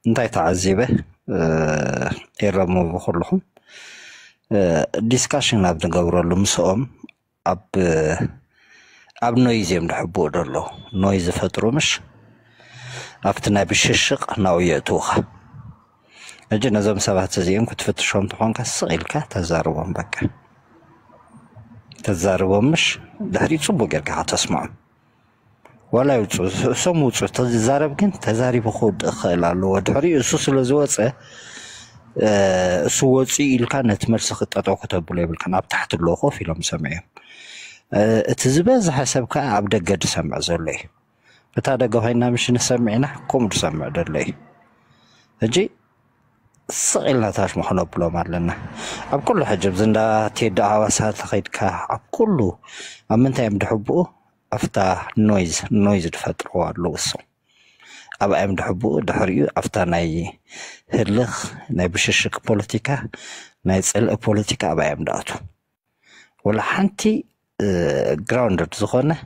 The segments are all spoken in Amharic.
እንታይ ተዓዚበ ይረሙ በኩልኩም ዲስካሽን ኣብ ንገብረሉ ምስኦም ኣብ ኖይዝ እዮም ድሕብኡ ደሎ ኖይዝ ፈጥሩ ምሽ ኣብቲ ናይ ብሽሽቕ ናው የእትውኻ እጂ ነዞም ሰባት እዚኦም ክትፍትሾም ትኾንካ ስቕ ተዛርቦም በቃ ተዛርቦም ምሽ ድሕሪ ፅቡቅ ጌርካ ተስማዖም ولا سمو تزارب كن تزارب خود خلال ودحري السوس لزوجة سوتي الكان تمرس خطة كتب ولا بالكان أب تحت اللوخو في لهم سمعهم تزبز حسب كا عبد قد سمع زلي بتاع جوهينا مش نسمعنا كم نسمع دلي أجي صغيرنا تاش محنا بلو مالنا أب كله حجب زندا تيدا عواسات خيد كا أب كله أم أنت يمدحبوه أفتا نويز تفتروا اللوصو أبا أم دحبو دحريو أفتا ناي هلخ ناي بششك بوليتيكا ناي تسأل بوليتيكا أبا أم داتو ولا حنتي grounded زخونة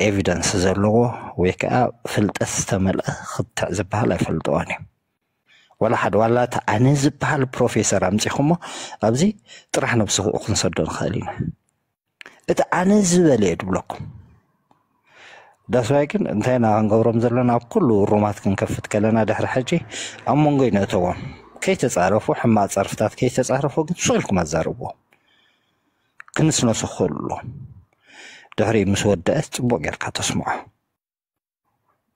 evidence زلو ويكا فلت استمل خطة زبها فلتواني ولا حد ولا تعني زبها البروفيسور أمزي خمو أبزي طرحنا بسخو أخن صدون خالينا أنا زبالة بلوكم ده سواءكن انتهينا عن قورم زلنا بكله الرومات كن كفت كلنا دحر حجي أمون قينا توام كي تتعرفوا حما تعرفتات كي تتعرفوا قلت سؤالكم أتزاربوا كنسنا سخلوا دحري مسودة تبوغير كاتسمعوا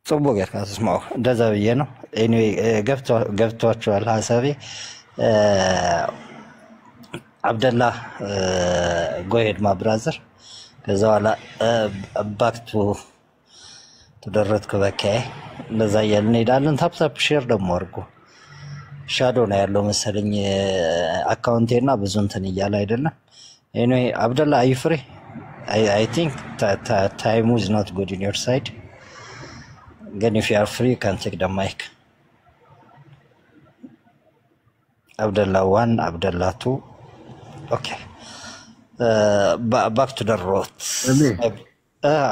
تبوغير كاتسمعوا ده زبينو anyway قفتوا الحسابي عبد الله go ahead my brother كذا ولا back to تدرت كبكة نزايلني دالن ثابت بشير دموركو شادو نيرلو مثلاً أكاونتينا بزونتني يلا يدلنا anyway عبد الله are you free I think time is not good in your side again if you are free you can take the mic عبد الله 1 عبد الله 2 Okay. Back to the road.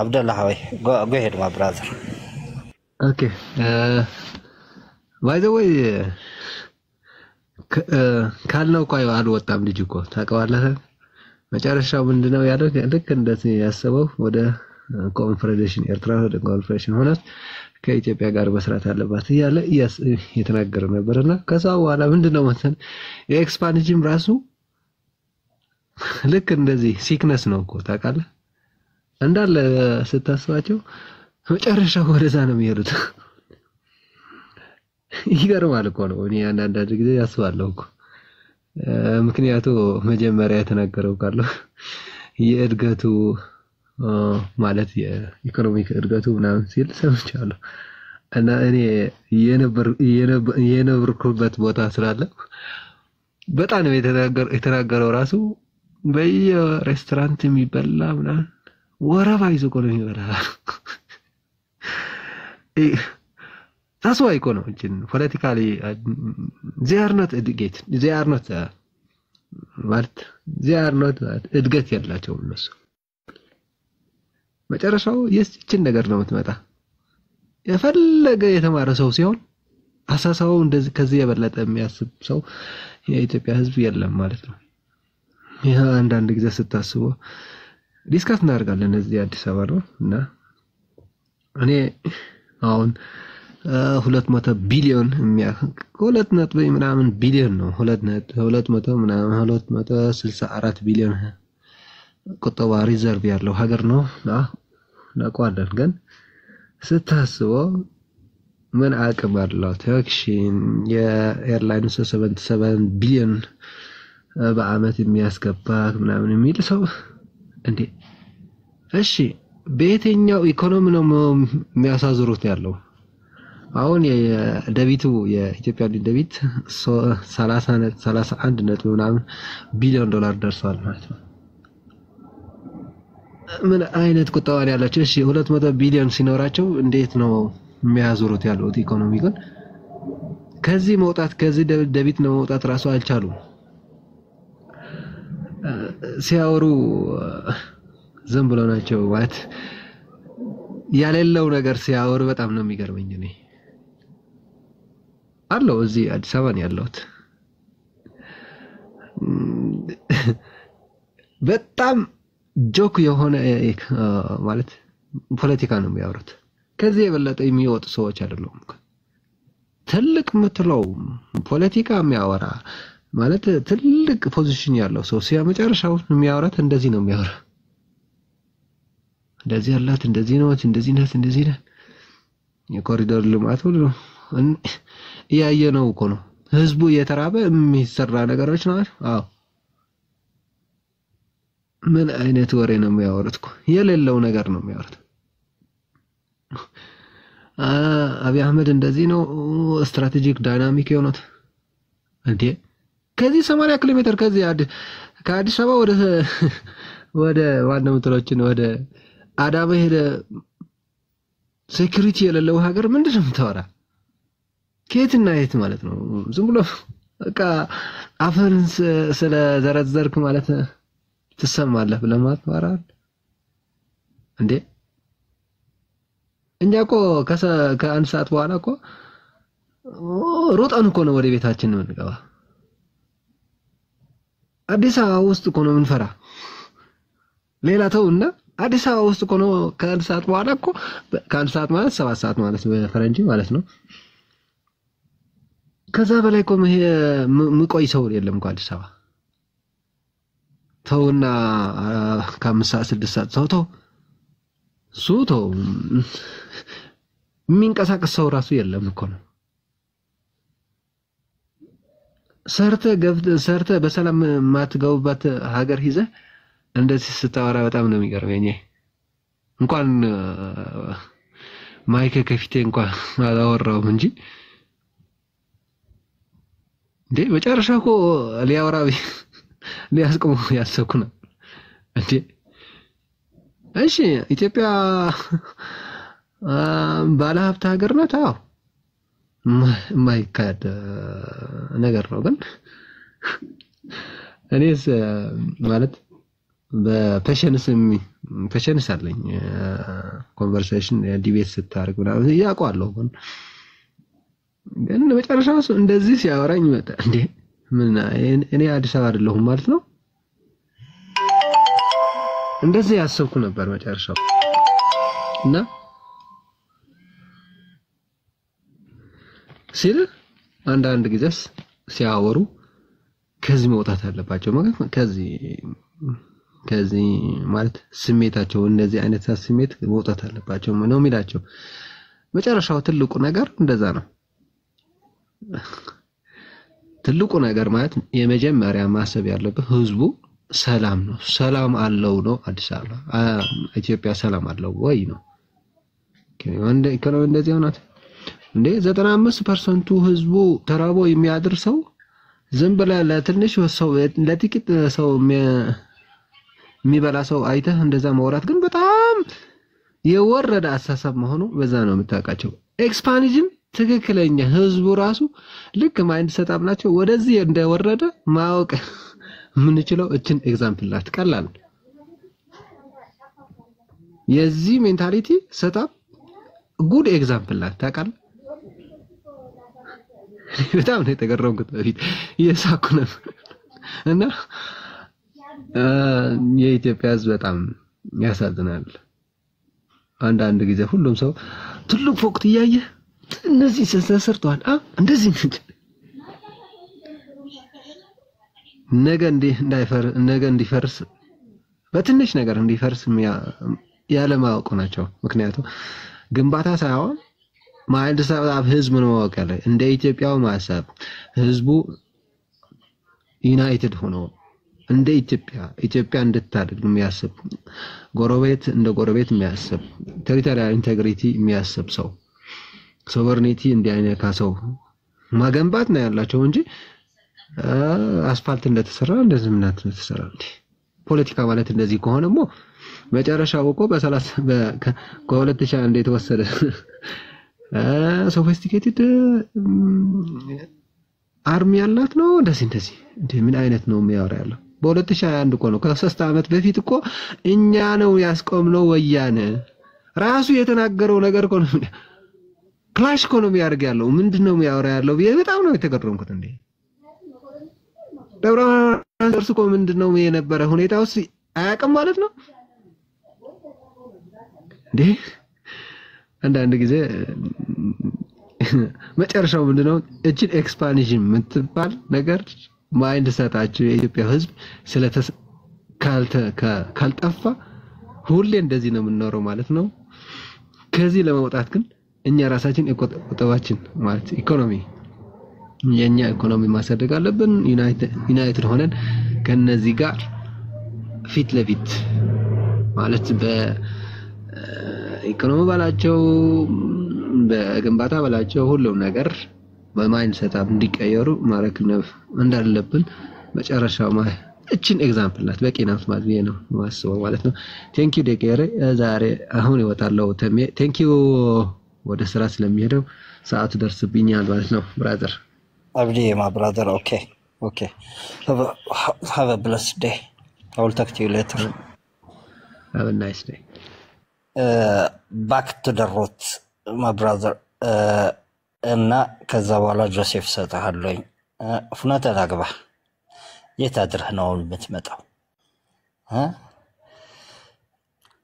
Abdullah, go ahead, my brother. Okay. By the way, ካልነው ቆይ አልወጣም ልጅ እኮ ታውቀዋለህ መጨረሻው ምንድነው ያለው ልክ እንደዚህ ያሰበው ወደ ኮንፈሬሽን ኤርትራ ወደ ኮንፈሬሽን ሆነስ ከኢትዮጵያ ጋር መስራት አለባት እያለ እየተናገረ ነበርና ከዛ በኋላ ምንድነው መሰል የኤክስፓንሽን ራሱ ልክ እንደዚህ ሲክነስ ነው እኮ ታውቃለህ እንዳለ ስታስባቸው መጨረሻው ወደዛ ነው የሚሄዱት ይገርማል እኮ ነው እኔ አንዳንድ ጊዜ ያስባለሁ እኮ ምክንያቱ መጀመሪያ የተናገረው ካለው የእድገቱ ማለት የኢኮኖሚክ እድገቱ ምናምን ሲል ሰምቻለሁ እና እኔ የነበርኩበት ቦታ ስላለ በጣም ነው የተናገረው ራሱ በየሬስቶራንት የሚበላ ምናምን ወረፋ ይዞ እኮ ነው የሚበላ that's why economic politically they are not educated they are not እድገት ያላቸው እነሱ መጨረሻው የስችን ነገር ነው የምትመጣ የፈለገ የተማረ ሰው ሲሆን አሳሳው እንደዚህ ከዚህ የበለጠ የሚያስብ ሰው የኢትዮጵያ ህዝብ የለም ማለት ነው ያ አንዳንድ ጊዜ ስታስበው ዲስካስ እናደርጋለን እዚህ አዲስ አበባ ነው እና እኔ አሁን 200 ቢሊዮን የሚያክል 2 ምናምን ቢሊዮን ነው 200 ምናምን 264 ቢሊዮን ቁጠባ ሪዘርቭ ያለው ሀገር ነው ናቋለን ግን ስታስበው ምን አቅም አለው ታክሲን የኤርላይን 77 ቢሊዮን በአመት የሚያስገባ ምናምን የሚል ሰው እንዴ እሺ በየትኛው ኢኮኖሚ ነው የሚያሳዝሩት ያለው አሁን የደቢቱ የኢትዮጵያ ደቢት 31 ነጥብ ምናምን ቢሊዮን ዶላር ደርሷል ማለት ነው ምን አይነት ቁጠባ ያላቸው እሺ 200 ቢሊዮን ሲኖራቸው እንዴት ነው የሚያዙሩት ያለው ኢኮኖሚ ግን ከዚህ መውጣት ከዚህ ደቢት ነው መውጣት ራሱ አልቻሉም ሲያወሩ ዝም ብለው ናቸው ማለት ያለለው ነገር ሲያወሩ በጣም ነው የሚገርመኝ እኔ አለው እዚህ አዲስ አበባ ነው ያለሁት። በጣም ጆክ የሆነ ማለት ፖለቲካ ነው የሚያወሩት። ከዚህ የበለጠ የሚወጡ ሰዎች አይደሉም። ትልቅ ምትለው ፖለቲካ የሚያወራ ማለት ትልቅ ፖዚሽን ያለው ሰው ሲያመጨርሻው የሚያወራት እንደዚህ ነው የሚያወራ። እንደዚህ ያላት እንደዚህ ነው እንደዚህ ነው የኮሪዶር ልማት ሁሉ ያየነው እኮ ነው። ህዝቡ የተራበ የሚሰራ ነገሮች ነው። አዎ ምን አይነት ወሬ ነው የሚያወሩት እኮ የሌለው ነገር ነው የሚያወሩት። አብይ አህመድ እንደዚህ ነው ስትራቴጂክ ዳይናሚክ የሆነው እንዴ ከዚህ 80 ኪሎ ሜትር ከአዲስ አበባ ወደ ዋናው ትሮችን ወደ አዳማ ሄደ ሴኩሪቲ የሌለው ሀገር ምንድነው የምታወራ? ከየትና የት ማለት ነው? ዝም ብሎ በቃ አፈን ስለዘረዘርክ ማለት ትሰማለህ ለማለት ማራል እንዴ? እኛ እኮ ከአንድ ሰዓት በኋላ እኮ ሮጣን እኮ ነው ወደ ቤታችን የምንገባ። አዲስ አበባ ውስጥ እኮ ነው የምንፈራ። ሌላ ተውና አዲስ አበባ ውስጥ እኮ ነው ከአንድ ሰዓት በኋላ እኮ ከአንድ ሰዓት ማለት 7 ሰዓት ማለት በፈረንጅ ማለት ነው። ከዛ በላይ እኮ ምቆይ ሰው የለም እኮ አዲስ አበባ። ተውና ከ5 ሰዓት 6 ሰዓት ተው የሚንቀሳቀስ ሰው ራሱ የለም እኮ ነው። ሰርተ በሰላም ማትገቡበት ሀገር ይዘህ እንደዚህ ስታወራ በጣም ነው የሚገርመኝ። እንኳን ማይክ ከፊቴ እንኳን አላወራውም እንጂ እንዴ መጨረሻ እኮ ሊያስቆሙ ያሰብኩ ነው እንዴ። እሺ ኢትዮጵያ ባለ ሀብት ሀገር ናት። አዎ ማይካድ ነገር ነው። ግን እኔስ ማለት በፔሽንስ አለኝ ኮንቨርሴሽን ዲቤት ስታርግ ምናምን ያውቀዋለሁ። ግን መጨረሻው እንደዚህ ሲያወራኝ መጣ እንዴ ምን እኔ አዲስ አበባ አይደለሁም ማለት ነው። እንደዚህ ያሰብኩ ነበር መጨረሻው እና ሲል አንዳንድ ጊዜስ ሲያወሩ ከዚህ መውጣት አለባቸው ማለት ከዚህ ማለት ስሜታቸው እንደዚህ አይነት ስሜት መውጣት አለባቸው ነው የሚላቸው። መጨረሻው ትልቁ ነገር እንደዛ ነው። ትልቁ ነገር ማለት የመጀመሪያ ማሰብ ያለበት ህዝቡ ሰላም ነው። ሰላም አለው ነው አዲስ አበባ ኢትዮጵያ ሰላም አለው ወይ ነው። እንደዚህ ሆናት እንዴ 95% ህዝቡ ተራቦ የሚያድር ሰው ዝም ብለ ለትንሽ ሰው ለጥቂት ሰው የሚበላ ሰው አይተህ እንደዛ ማውራት ግን በጣም የወረደ አሳሰብ መሆኑ በዛ ነው የምታውቃቸው። ኤክስፓንሽን ትክክለኛ ህዝቡ ራሱ ልክ ማይንድ ሰጣብ ናቸው። ወደዚህ እንደወረደ ማወቅ ምን ይችላል? እችን ኤግዛምፕል ላት ቀላል የዚህ ሜንታሊቲ ሰጣብ ጉድ ኤግዛምፕል ላት ታውቃለህ። በጣም ነው የተገረምኩት በፊት እየሳኩ ነው። እና የኢትዮጵያ ህዝብ በጣም ያሳዝናል። አንዳንድ ጊዜ ሁሉም ሰው ትልቅ ፎቅ እያየ እነዚህ ተሰርተዋል እንደዚህ ነገ እንዲፈርስ በትንሽ ነገር እንዲፈርስ ያለማወቅ ናቸው። ምክንያቱም ግንባታ ሳይሆን ማይንድ ሰጣብ ህዝብ ነው ማወቅ ያለ እንደ ኢትዮጵያው ማሰብ ህዝቡ ዩናይትድ ሆኖ እንደ ኢትዮጵያ እንድታድግ የሚያስብ ጎረቤት እንደ ጎረቤት የሚያስብ ቴሪቶሪያል ኢንቴግሪቲ የሚያስብ ሰው ሶቨርኒቲ እንዲያነካ ሰው ማገንባት ነው ያላቸው እንጂ አስፋልት እንደተሰራ እንደዚህ ምናት እንደተሰራ እንዴ። ፖለቲካ ማለት እንደዚህ ከሆነሞ መጨረሻው እኮ ከ2001 የተወሰደ ሶፊስቲኬትድ አርሚ ያላት ነው እንደዚህ እንዴ ምን አይነት ነው የሚያወራ ያለው? በ2021 እኮ ነው ከ3 አመት በፊት እኮ እኛ ነው ያስቆምነው ወያኔ ራሱ የተናገረው ነገር እኮ ነው። ክላሽ ኢኮኖሚ ያርግ ያለው ምንድነው የሚያወራ ያለው በጣም ነው የተገረምኩት እንዴ ደብረ እርሱ እኮ ምንድነው የነበረ ሁኔታውስ አያውቅም ማለት ነው እንዴ አንዳንድ ጊዜ መጨረሻው ምንድነው እቺን ኤክስፓንሽን ምትባል ነገር ማይንድ ሰታችሁ የኢትዮጵያ ህዝብ ካልጠፋ ሁሌ እንደዚህ ነው የምንኖረው ማለት ነው ከዚህ ለማውጣት ግን እኛ ራሳችን ቁጠባችን ማለት ኢኮኖሚ የኛ ኢኮኖሚ ማሳደግ አለብን ዩናይትድ ሆነን ከነዚህ ጋር ፊት ለፊት ማለት በኢኮኖሚ ባላቸው በግንባታ ባላቸው ሁሉም ነገር በማይንድ ሰታፕ እንዲቀየሩ ማድረግ እንዳለብን መጨረሻው እቺን ኤግዛምፕል ናት በቂ ናት ማለት ነው ማስበው ማለት ነው ቴንክ ዩ ዴኬሬ ዛሬ አሁን ይወጣለው ተሜ ቴንክ ዩ ወደ ስራ ስለሚሄደው ሰዓቱ ደርስብኛል ማለት ነው ብራዘር አብዲ my brother okay have a blessed day I will talk to you later have a nice day back to the root my brother እና ከዛ በኋላ ጆሴፍ ሰጣለኝ ፍናተ ዳግባ የታድርህ ነው የምትመጣው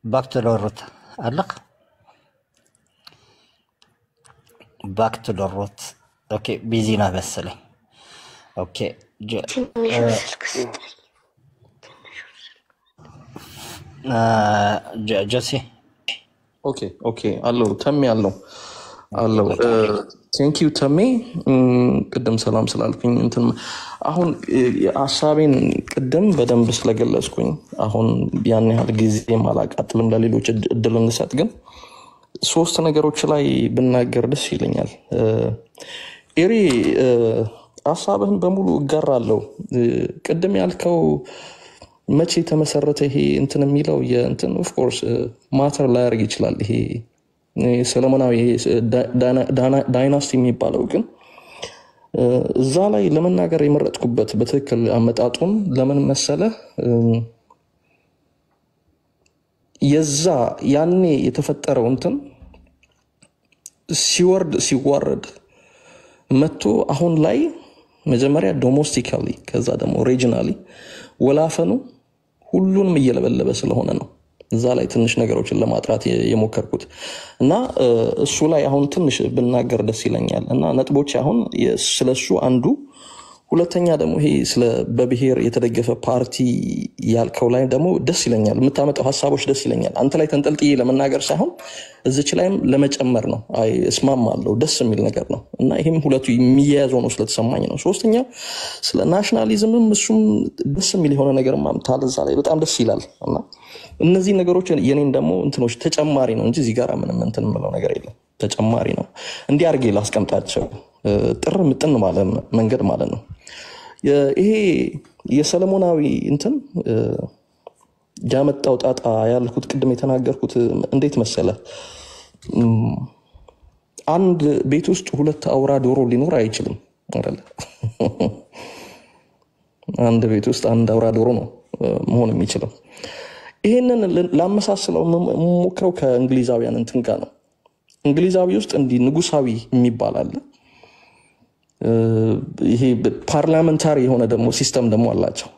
back to the root አለክ back to the root okay busy ና መሰለኝ okay ጆሴ okay አለው ተም ያለው አለው thank you ተሜ ቅድም ሰላም ስላልኩኝ እንትን አሁን አሳቤን ቅድም በደንብ ስለገለጽኩኝ አሁን ያን ያህል ጊዜ ማላቃጥልም ለሌሎች እድል እንሰጥ ግን ሶስት ነገሮች ላይ ብናገር ደስ ይለኛል ኤሪ አሳብህን በሙሉ እጋራለሁ ቅድም ያልከው መቼ ተመሰረተ ይሄ እንትን የሚለው የእንትን ኦፍ ኮርስ ማተር ላይ ያርግ ይችላል ይሄ ሰለሞናዊ ዳይናስቲ የሚባለው ግን እዛ ላይ ለመናገር የመረጥኩበት በትክክል አመጣጡን ለምን መሰለ የዛ ያኔ የተፈጠረው እንትን ሲወርድ መጥቶ አሁን ላይ መጀመሪያ ዶሜስቲካሊ ከዛ ደግሞ ሪጂናሊ ወላፈኑ ሁሉንም እየለበለበ ስለሆነ ነው እዛ ላይ ትንሽ ነገሮችን ለማጥራት የሞከርኩት እና እሱ ላይ አሁን ትንሽ ብናገር ደስ ይለኛል እና ነጥቦች አሁን ስለሱ አንዱ ሁለተኛ ደግሞ ይሄ ስለ በብሔር የተደገፈ ፓርቲ ያልከው ላይ ደግሞ ደስ ይለኛል የምታመጣው ሐሳቦች ደስ ይለኛል አንተ ላይ ተንጠልጥዬ ለመናገር ሳይሆን እዚች ላይም ለመጨመር ነው አይ እስማማለሁ ደስ የሚል ነገር ነው እና ይሄም ሁለቱ የሚያያዘው ነው ስለተሰማኝ ነው ሶስተኛው ስለ ናሽናሊዝምም እሱም ደስ የሚል የሆነ ነገር ማምጣት እዛ ላይ በጣም ደስ ይላል እና እነዚህ ነገሮች የኔን ደግሞ እንትኖች ተጨማሪ ነው እንጂ እዚህ ጋር ምንም እንትን ምለው ነገር የለም ተጨማሪ ነው እንዲህ አርጌ ላስቀምጣቸው ጥር ምጥን ማለት መንገድ ማለት ነው ይሄ የሰለሞናዊ እንትን ያመጣው ጣጣ ያልኩት ቅድም የተናገርኩት እንዴት መሰለ አንድ ቤት ውስጥ ሁለት አውራ ዶሮ ሊኖር አይችልም አይደል አንድ ቤት ውስጥ አንድ አውራ ዶሮ ነው መሆን የሚችለው ይሄንን ላመሳስለው ሞክረው ከእንግሊዛውያን እንትን ጋር ነው እንግሊዛዊ ውስጥ እንዲ ንጉሳዊ የሚባል አለ ይሄ ፓርላሜንታሪ የሆነ ደግሞ ሲስተም ደግሞ አላቸው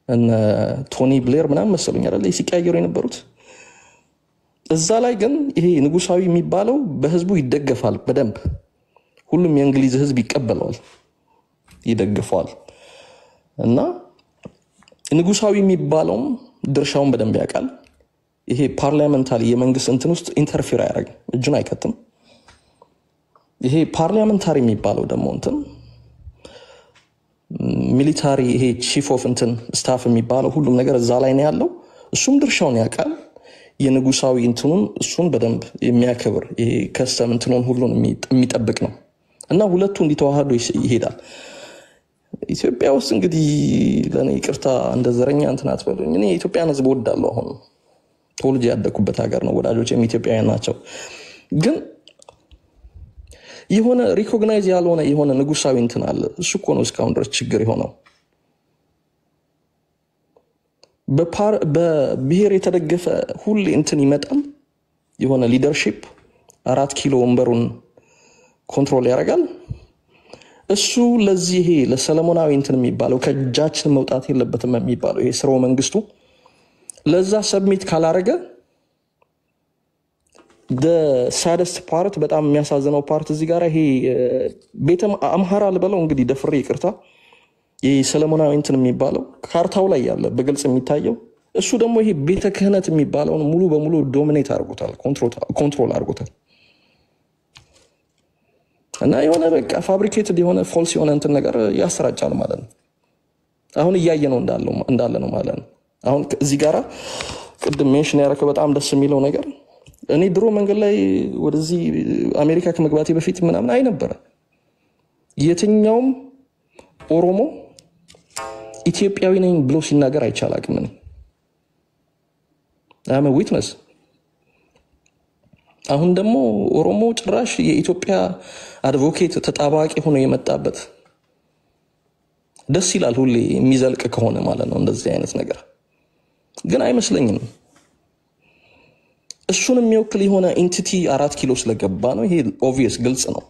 እና ቶኒ ብሌር ምናምን መሰለኝ አይደል ሲቀያየሩ የነበሩት እዛ ላይ ግን ይሄ ንጉሳዊ የሚባለው በህዝቡ ይደገፋል በደንብ ሁሉም የእንግሊዝ ህዝብ ይቀበላል ይደግፋል እና ንጉሳዊ የሚባለው ድርሻውን በደንብ ያውቃል ይሄ ፓርላሜንታሪ የመንግስት እንትን ውስጥ ኢንተርፌር ያደርግ እጁን አይከትም ይሄ ፓርላሜንታሪ የሚባለው ደግሞ እንትን ሚሊታሪ ይሄ ቺፍ ኦፍ እንትን ስታፍ የሚባለው ሁሉም ነገር እዛ ላይ ነው ያለው እሱም ድርሻውን ያውቃል የንጉሳዊ እንትኑን እሱን በደንብ የሚያከብር ይሄ ከስተም እንትኑን ሁሉን የሚጠብቅ ነው እና ሁለቱ እንዲተዋሃዱ ይሄዳል ኢትዮጵያ ውስጥ እንግዲህ ለኔ ይቅርታ እንደ ዘረኛ እንትን አትበሉኝ እኔ ኢትዮጵያን ህዝብ ወዳለሁ አሁን ተወልጄ ያደኩበት ሀገር ነው ወዳጆቼም ኢትዮጵያውያን ናቸው ግን የሆነ ሪኮግናይዝ ያልሆነ የሆነ ንጉሳዊ እንትን አለ እሱ እኮ ነው እስካሁን ድረስ ችግር የሆነው በብሔር የተደገፈ ሁሉ እንትን ይመጣል የሆነ ሊደርሺፕ 4 ኪሎ ወንበሩን ኮንትሮል ያደርጋል። እሱ ለዚህ ይሄ ለሰለሞናዊ እንትን የሚባለው ከእጃችን መውጣት የለበትም የሚባለው ይሄ ስርወ መንግስቱ ለዛ ሰብሚት ካላረገ ሳደስት ፓርት በጣም የሚያሳዝነው ፓርት እዚህ ጋር ይሄ ቤተ አምሃራ ልበለው እንግዲህ ደፍሬ ይቅርታ ይሄ ሰለሞናዊ እንትን የሚባለው ካርታው ላይ ያለ በግልጽ የሚታየው እሱ ደግሞ ይሄ ቤተ ክህነት የሚባለውን ሙሉ በሙሉ ዶሚኔት አድርጎታል፣ ኮንትሮል አድርጎታል። እና የሆነ በቃ ፋብሪኬትድ የሆነ ፎልስ የሆነ እንትን ነገር ያሰራጫል ማለት ነው። አሁን እያየ ነው እንዳለ ነው ማለት ነው። አሁን እዚህ ጋራ ቅድም ሜንሽን ያደረገው በጣም ደስ የሚለው ነገር እኔ ድሮ መንገድ ላይ ወደዚህ አሜሪካ ከመግባቴ በፊት ምናምን አይ ነበረ የትኛውም ኦሮሞ ኢትዮጵያዊ ነኝ ብሎ ሲናገር አይቻላቅም። እኔ አም ዊትነስ። አሁን ደግሞ ኦሮሞ ጭራሽ የኢትዮጵያ አድቮኬት ተጣባቂ ሆኖ የመጣበት ደስ ይላል። ሁሌ የሚዘልቅ ከሆነ ማለት ነው እንደዚህ አይነት ነገር ግን አይመስለኝም። እሱን የሚወክል የሆነ ኢንቲቲ 4 ኪሎ ስለገባ ነው። ይሄ ኦብቪየስ ግልጽ ነው።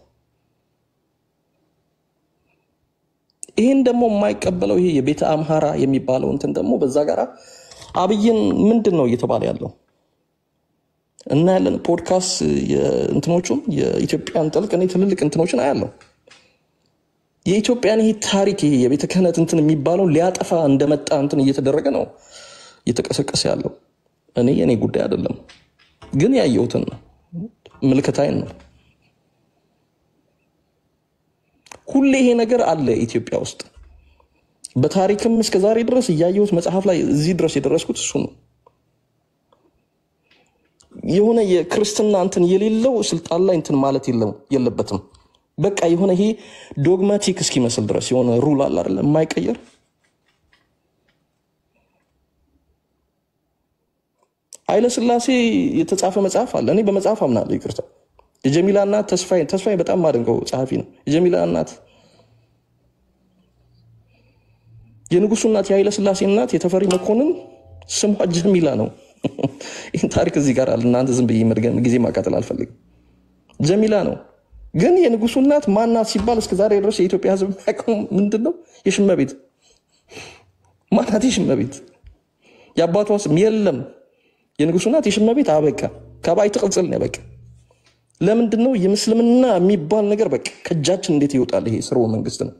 ይሄን ደግሞ የማይቀበለው ይሄ የቤተ አምሃራ የሚባለው እንትን ደግሞ በዛ ጋራ አብይን ምንድን ነው እየተባለ ያለው እና ያለን ፖድካስት የእንትኖቹን የኢትዮጵያን ጥልቅ እኔ ትልልቅ እንትኖችን አያለው። የኢትዮጵያን ይሄ ታሪክ ይሄ የቤተ ክህነት እንትን የሚባለው ሊያጠፋ እንደመጣ እንትን እየተደረገ ነው እየተቀሰቀሰ ያለው። እኔ የኔ ጉዳይ አይደለም ግን ያየሁትን ነው ምልከታይን ነው። ሁሌ ይሄ ነገር አለ ኢትዮጵያ ውስጥ በታሪክም እስከዛሬ ድረስ እያየሁት መጽሐፍ ላይ እዚህ ድረስ የደረስኩት እሱ ነው። የሆነ የክርስትና እንትን የሌለው ስልጣን ላይ እንትን ማለት የለበትም። በቃ የሆነ ይሄ ዶግማቲክ እስኪመስል ድረስ የሆነ ሩል አለ አይደል የማይቀየር። ኃይለ ሥላሴ የተጻፈ መጽሐፍ አለ። እኔ በመጽሐፍ አምናለሁ። ይቅርታ የጀሚላ እናት ተስፋዬ በጣም ማደንቀው ጸሐፊ ነው። የጀሚላ እናት የንጉሱ እናት የኃይለ ሥላሴ እናት የተፈሪ መኮንን ስሟ ጀሚላ ነው። ይህን ታሪክ እዚህ ጋር አለ። እናንተ ዝም ብዬ መድገም ጊዜ ማቃጠል አልፈልግም። ጀሚላ ነው። ግን የንጉሱ እናት ማናት ሲባል እስከዛሬ ድረስ የኢትዮጵያ ሕዝብ የሚያውቀው ምንድነው? የሽመቤት ማናት? የሽመቤት የአባቷ ስም የለም። የንጉሱ እናት የሽመቤት አበቃ። ከባይ ተቀጽል ነው በቃ። ለምንድነው የምስልምና የሚባል ነገር በቃ ከእጃችን እንዴት ይወጣል? ይሄ ስርወ መንግስት ነው።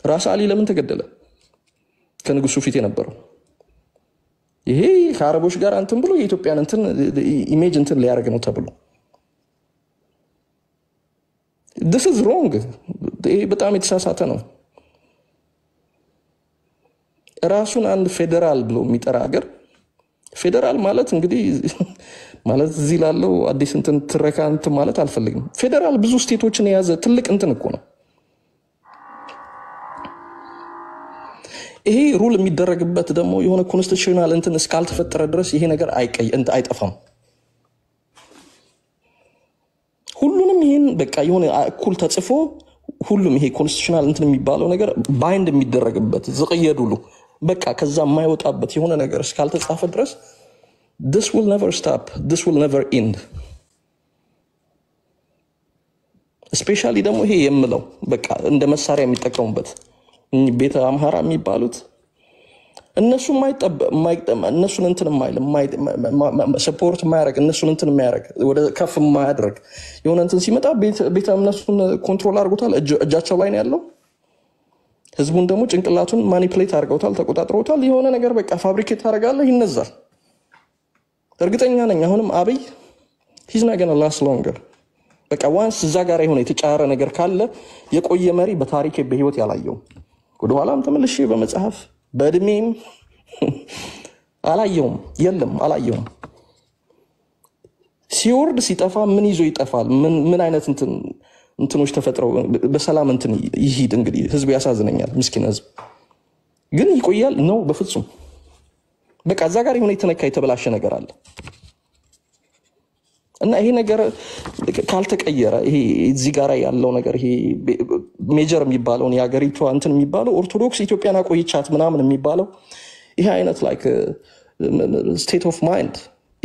ራስ አሊ ለምን ተገደለ? ከንጉሱ ፊት የነበረው ይሄ ከአረቦች ጋር እንትን ብሎ የኢትዮጵያን እንትን ኢሜጅ እንትን ሊያደርግ ነው ተብሎ this is wrong። ይሄ በጣም የተሳሳተ ነው። ራሱን አንድ ፌደራል ብሎ የሚጠራ ሀገር ፌደራል ማለት እንግዲህ ማለት እዚህ ላለው አዲስ እንትን ትረካ እንትን ማለት አልፈልግም። ፌደራል ብዙ ስቴቶችን የያዘ ትልቅ እንትን እኮ ነው። ይሄ ሩል የሚደረግበት ደግሞ የሆነ ኮንስቲቱሽናል እንትን እስካልተፈጠረ ድረስ ይሄ ነገር አይጠፋም። ሁሉንም ይሄን በቃ የሆነ እኩል ተጽፎ ሁሉም ይሄ ኮንስቲቱሽናል እንትን የሚባለው ነገር ባይንድ የሚደረግበት ዝቅየዱሉ በቃ ከዛ የማይወጣበት የሆነ ነገር እስካልተጻፈ ድረስ this will never stop, this will never end። especially ደግሞ ይሄ የምለው በቃ እንደ መሳሪያ የሚጠቀሙበት ቤተ አምሃራ የሚባሉት እነሱ እነሱን እንትን ሰፖርት የማያደርግ እነሱን እንትን የማያደርግ ወደ ከፍ የማያደርግ የሆነ እንትን ሲመጣ ቤተ እምነቱን ኮንትሮል አድርጎታል። እጃቸው ላይ ነው ያለው። ህዝቡን ደግሞ ጭንቅላቱን ማኒፕሌት አድርገውታል፣ ተቆጣጥረውታል። የሆነ ነገር በቃ ፋብሪኬት ታደርጋለህ፣ ይነዛል። እርግጠኛ ነኝ አሁንም አብይ he's not gonna last longer። በቃ ዋንስ እዛ ጋር የሆነ የተጫረ ነገር ካለ የቆየ መሪ በታሪክ በህይወት ያላየው ወደ ኋላም ተመልሼ በመጽሐፍ በእድሜም አላየውም። የለም አላየውም። ሲወርድ ሲጠፋ ምን ይዞ ይጠፋል? ምን አይነት እንትኖች ተፈጥረው በሰላም እንትን ይሂድ። እንግዲህ ህዝብ ያሳዝነኛል። ምስኪን ህዝብ ግን ይቆያል ነው? በፍጹም በቃ እዛ ጋር የሆነ የተነካ የተበላሸ ነገር አለ እና ይሄ ነገር ካልተቀየረ ይሄ እዚህ ጋር ያለው ነገር ይሄ ሜጀር የሚባለውን የሀገሪቷ እንትን የሚባለው ኦርቶዶክስ ኢትዮጵያን አቆይቻት ምናምን የሚባለው ይሄ አይነት ላይክ ስቴት ኦፍ ማይንድ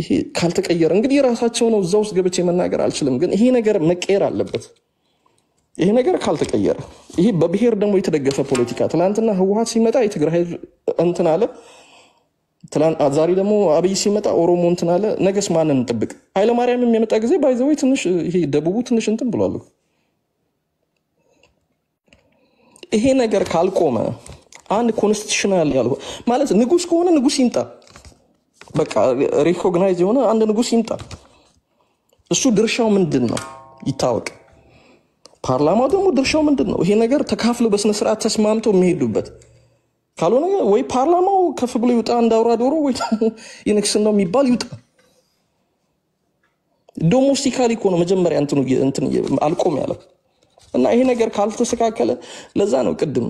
ይሄ ካልተቀየረ እንግዲህ ራሳቸው ነው እዛው ውስጥ ገብቼ መናገር አልችልም ግን ይሄ ነገር መቀየር አለበት ይሄ ነገር ካልተቀየረ ይሄ በብሔር ደግሞ የተደገፈ ፖለቲካ ትላንትና ህወሓት ሲመጣ የትግራይ ህዝብ እንትን አለ ትላንት ዛሬ ደግሞ አብይ ሲመጣ ኦሮሞ እንትን አለ ነገስ ማንን እንጠብቅ ኃይለ ማርያምም የመጣ ጊዜ ባይዘው ትንሽ ይሄ ደቡቡ ትንሽ እንትን ብሏል ይሄ ነገር ካልቆመ አንድ ኮንስቲቱሽናል ያለው ማለት ንጉስ ከሆነ ንጉስ ይምጣ በቃ ሪኮግናይዝ የሆነ አንድ ንጉስ ይምጣ እሱ ድርሻው ምንድነው ይታወቅ ፓርላማው ደግሞ ድርሻው ምንድነው ይሄ ነገር ተካፍሎ በስነ ስርዓት ተስማምቶ የሚሄዱበት ካልሆነ ወይ ፓርላማው ከፍ ብሎ ይውጣ እንዳውራ ዶሮ ወይ የንክስናው የሚባል ይውጣ ዶሞስቲካሊ እኮ ነው መጀመሪያ እንትን አልቆም ያለው እና ይሄ ነገር ካልተስተካከለ ለዛ ነው ቅድም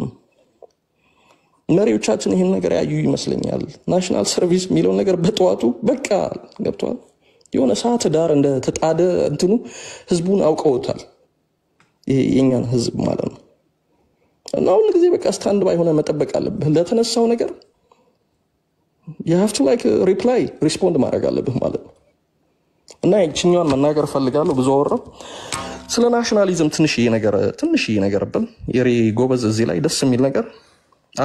መሪዎቻችን ይሄን ነገር ያዩ ይመስለኛል ናሽናል ሰርቪስ የሚለው ነገር በጠዋቱ በቃ ገብቷል የሆነ ሰዓት ዳር እንደ ተጣደ እንትኑ ህዝቡን አውቀውታል ይሄ የኛን ህዝብ ማለት ነው እና ሁሉ ጊዜ በቃ ስታንድ ባይ ሆነ መጠበቅ አለብህ ለተነሳው ነገር you have to like reply respond ማድረግ አለብህ ማለት ነው እና እቺኛውን መናገር ፈልጋለሁ ብዙ አወራው ስለ ናሽናሊዝም ትንሽዬ ነገር ብል የሪ ጎበዝ እዚህ ላይ ደስ የሚል ነገር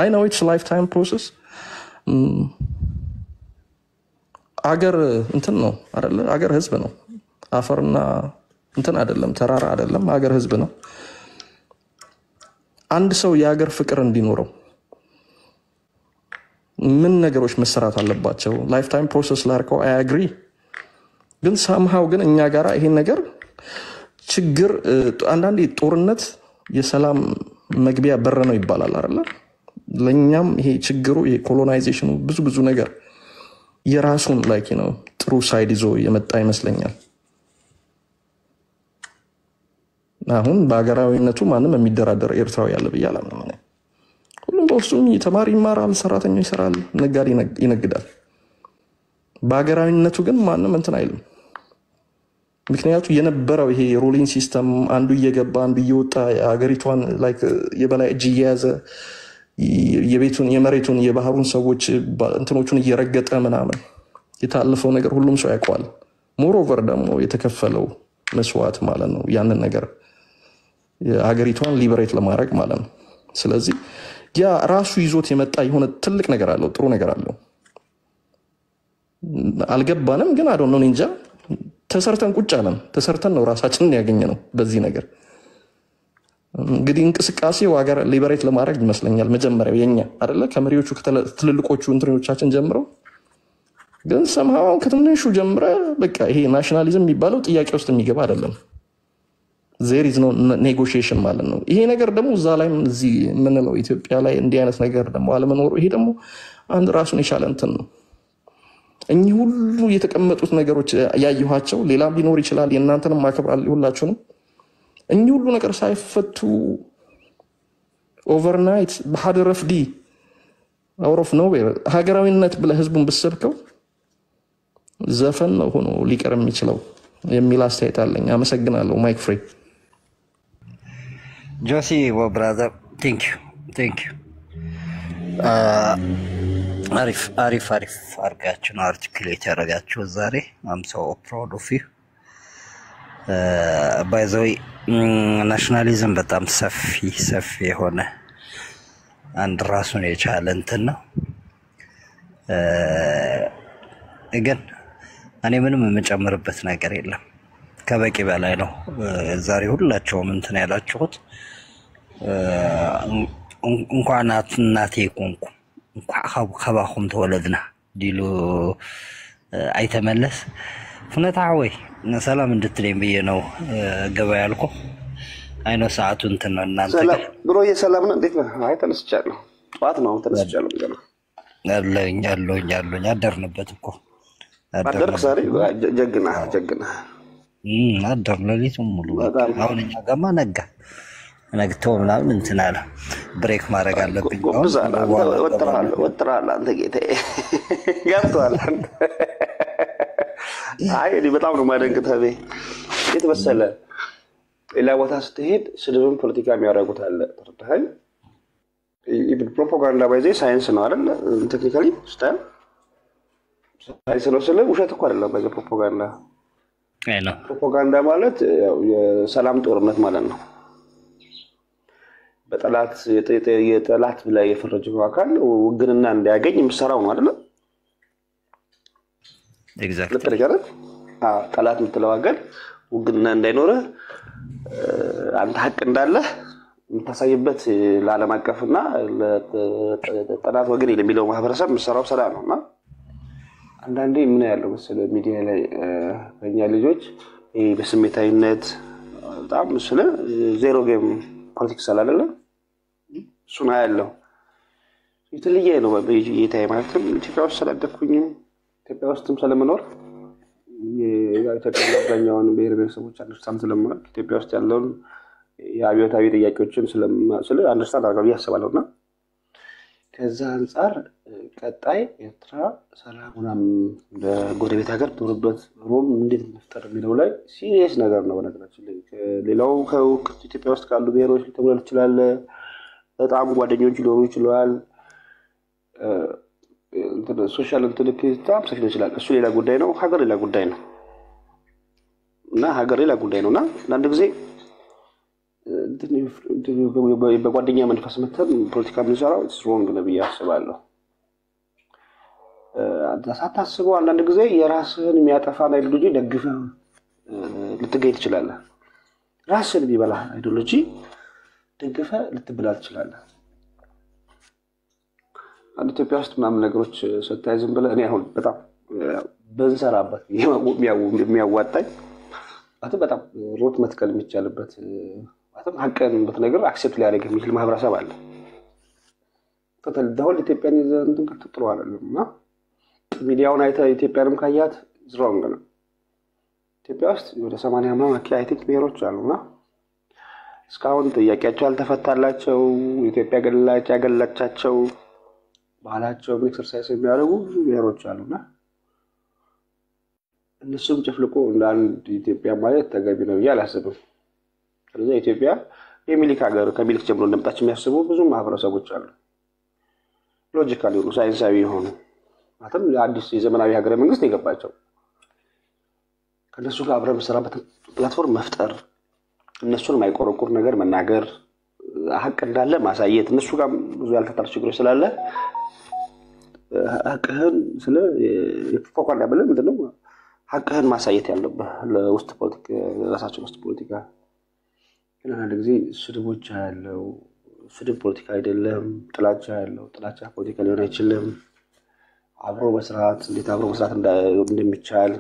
I know it's a lifetime process አገር እንትን ነው አይደለ አገር ህዝብ ነው አፈርና እንትን አይደለም ተራራ አይደለም አገር ህዝብ ነው አንድ ሰው የአገር ፍቅር እንዲኖረው ምን ነገሮች መሰራት አለባቸው ላይፍታይም ፕሮሰስ ላርከው I agree ግን somehow ግን እኛ ጋራ ይሄን ነገር ችግር አንዳንዴ ጦርነት የሰላም መግቢያ በር ነው ይባላል አይደል ለኛም ይሄ ችግሩ የኮሎናይዜሽኑ ብዙ ነገር የራሱን ላይክ ነው ጥሩ ሳይድ ይዞ የመጣ ይመስለኛል አሁን በአገራዊነቱ ማንም የሚደራደር ኤርትራዊ ያለ በያላም ነው ማለት ሁሉም በውስጡም ተማሪ ይማራል ሰራተኛ ይሰራል ነጋዴ ይነግዳል በአገራዊነቱ ግን ማንም እንትን አይልም ምክንያቱም የነበረው ይሄ ሩሊንግ ሲስተም አንዱ እየገባ አንዱ እየወጣ አገሪቷን ላይክ የበላይ እጅ እየያዘ የቤቱን የመሬቱን የባህሩን ሰዎች እንትኖቹን እየረገጠ ምናምን የታለፈው ነገር ሁሉም ሰው ያውቀዋል ሞሮቨር ደግሞ የተከፈለው መስዋዕት ማለት ነው ያንን ነገር የአገሪቷን ሊበሬት ለማድረግ ማለት ነው ስለዚህ ያ ራሱ ይዞት የመጣ የሆነ ትልቅ ነገር አለው ጥሩ ነገር አለው አልገባንም ግን I don't know እንጃ ተሰርተን ቁጭ አለን ተሰርተን ነው ራሳችንን ያገኘነው በዚህ ነገር እንግዲህ እንቅስቃሴው አገር ሊበሬት ለማድረግ ይመስለኛል መጀመሪያው የኛ አይደለ ከመሪዎቹ ከትልልቆቹ እንትኖቻችን ጀምረው ግን somehow ከትንሹ ጀምረ በቃ ይሄ ናሽናሊዝም የሚባለው ጥያቄ ውስጥ የሚገባ አይደለም there is no negotiation ማለት ነው ይሄ ነገር ደግሞ እዛ ላይ እዚህ ምን ነው ኢትዮጵያ ላይ እንዲህ አይነት ነገር ደግሞ አለመኖሩ ይሄ ደግሞ አንድ ራሱን የቻለ እንትን ነው እኚህ ሁሉ የተቀመጡት ነገሮች ያያዩዋቸው ሌላ ቢኖር ይችላል የእናንተንም ማከብራል ሁላችሁንም እኚህ ሁሉ ነገር ሳይፈቱ ኦቨርናይት በሐደረፍዲ out of nowhere ሀገራዊነት ብለ ህዝቡን በሰብከው ዘፈን ነው ሆኖ ሊቀር የሚችለው የሚል አስተያየት አለኝ አመሰግናለሁ ማይክ ፍሪ ጆሲ brother thank you አሪፍ አርጋችሁ ነው አርቲኩሌት ያደረጋችሁ ዛሬ I'm so proud of you by the way ናሽናሊዝም በጣም ሰፊ የሆነ አንድ ራሱን የቻለ እንትን ነው ግን እኔ ምንም የምጨምርበት ነገር የለም ከበቂ በላይ ነው ዛሬ ሁላችሁም እንትን ያላችሁት እንኳን እናቴ ቆንኩ እንኳን ከባኹም ተወለድና ዲሉ አይተመለስ ፍነታው ወይ ሰላም እንድትለኝ ብዬ ነው ገባ ያልኩ አይኖ ሰዓቱ እንትን ነው እናንተ ሰላም ብሎ የሰላም ነው እንዴት ነው አይ ተነስቻለሁ ጧት ነው ተነስቻለሁ ብዬ ነው ያለኝ አደርንበት እኮ አደርክ ዛሬ ጀግና አደር ለሊቱም ሙሉ አሁን እኛ ጋማ ነግተው ምናምን እንትን አለ ብሬክ ማድረግ አለብኝ ወጥራለሁ አንተ ጌታዬ ገብቷል አይ እኔ በጣም ነው ማደንቅህ ተቤ የተበሰለ ሌላ ቦታ ስትሄድ ስድብን ፖለቲካ የሚያደርጉት አለ ተረዳኸኝ ኢቭን ፕሮፓጋንዳ ባይዘይ ሳይንስ ነው አይደል ቴክኒካሊ ስታይል ሳይንስለ ውሸት እኮ አይደለም በዚህ ፕሮፓጋንዳ አይ ነው ፕሮፓጋንዳ ማለት ያው የሰላም ጦርነት ማለት ነው በጠላት የጠላት ላይ የፈረጀው አካል ውግንና እንዲያገኝ የሚሰራው ነው አይደል ኤግዛክትሊ ለተረጋጋት ጠላት የምትለዋገል ውግንና እንዳይኖር አንተ ሀቅ እንዳለ የምታሳይበት ለዓለም አቀፍና ለጠላት ወገን የሚለው ማህበረሰብ የሚሰራው ስራ ነውና አንዳንዴ ምን ያለው መሰለ ሚዲያ ላይ ከኛ ልጆች በስሜታዊነት በጣም ስለ ዜሮ ጌም ፖለቲክስ አይደለም ሱና ያለው የተለየ ነው በየታይ ማለትም ኢትዮጵያ ውስጥ ስለደኩኝ ኢትዮጵያ ውስጥም ስለመኖር የኢትዮጵያ አብዛኛውን ብሔር ብሔረሰቦች አንደርስታንድ ስለማድረግ ኢትዮጵያ ውስጥ ያለውን የአብዮታዊ ጥያቄዎችን ስለ አንደርስታንድ አድርገው ያስባሉና ከዛ አንፃር ቀጣይ ኤርትራ ሰላሙናም በጎረቤት ሀገር ተወርበት ሮም እንዴት መፍጠር የሚለው ላይ ሲሪየስ ነገር ነው በነገራችን ላይ ሌላው ከኢትዮጵያ ውስጥ ካሉ ብሔሮች ሊተወለድ ይችላል በጣም ጓደኞች ሊኖሩ ይችላል ሶሻል ኢንተለክቹዋል ሰክለ ይችላል እሱ ሌላ ጉዳይ ነው ሀገር ሌላ ጉዳይ ነው እና ሀገር ሌላ ጉዳይ ነውና አንድ ጊዜ በጓደኛ መንፈስ መተን ፖለቲካ ምንሰራው ስትሮንግ ነው ያስባለሁ ሳታስበው አንዳንድ ጊዜ የራስህን የሚያጠፋ አይዲዮሎጂ ደግፈህ ልትገኝ ትችላለህ ራስህን ቢበላ አይዲዮሎጂ ደግፈህ ልትበላ ትችላለህ አንድ ኢትዮጵያ ውስጥ ምናምን ነገሮች ሰታይ ዝም ብለህ እኔ አሁን በጣም በንሰራበት የሚያዋጣኝ በጣም ሮት መትከል የሚቻልበት በጣም ሀቀን በተነገር አክሴፕት ሊያደርግ የሚችል ማህበረሰብ አለ ተተልደው ኢትዮጵያን ይዘን ተጥሮ አይደለምና ሚዲያውን አይተ ኢትዮጵያንም ካያት ዝሮንግ ነው ኢትዮጵያ ውስጥ ወደ 80 ምናምን አይ ቲንክ ብሔሮች አሉና እስካሁን ጥያቄያቸው አልተፈታላቸው ኢትዮጵያ ያገላቻቸው ባህላቸው ኤክሰርሳይዝ የሚያደርጉ ብሔሮች አሉና እነሱም ጨፍልቆ እንደ አንድ ኢትዮጵያ ማለት ተገቢ ነው ያላሰበው ስለዚህ ኢትዮጵያ የሚሊክ ሀገር ከሚሊክ ጀምሮ እንደምጣች የሚያስቡ ብዙ ማህበረሰቦች አሉ ሎጂካሊ ነው ሳይንሳዊ ሆኖ አተም አዲስ የዘመናዊ ሀገረ መንግስት የገባቸው ከነሱ ጋር አብረን መስራበት ፕላትፎርም መፍጠር እነሱን የማይቆረቁር ነገር መናገር ሀቅ እንዳለ ማሳየት እነሱ ጋር ብዙ ያልተጣጣ ችግሮች ስላለ ሀቅህን ስለ ፕሮፓጋንዳ ብለ ምንድነው ሀቅህን ማሳየት ያለበት ለውስጥ ፖለቲካ ራሳቸው ውስጥ ፖለቲካ አንድ ጊዜ ስድቦች ያለው ስድብ ፖለቲካ አይደለም ጥላቻ ያለው ጥላቻ ፖለቲካ ሊሆን አይችልም አብሮ መስራት እንዴት አብሮ መስራት እንደሚቻል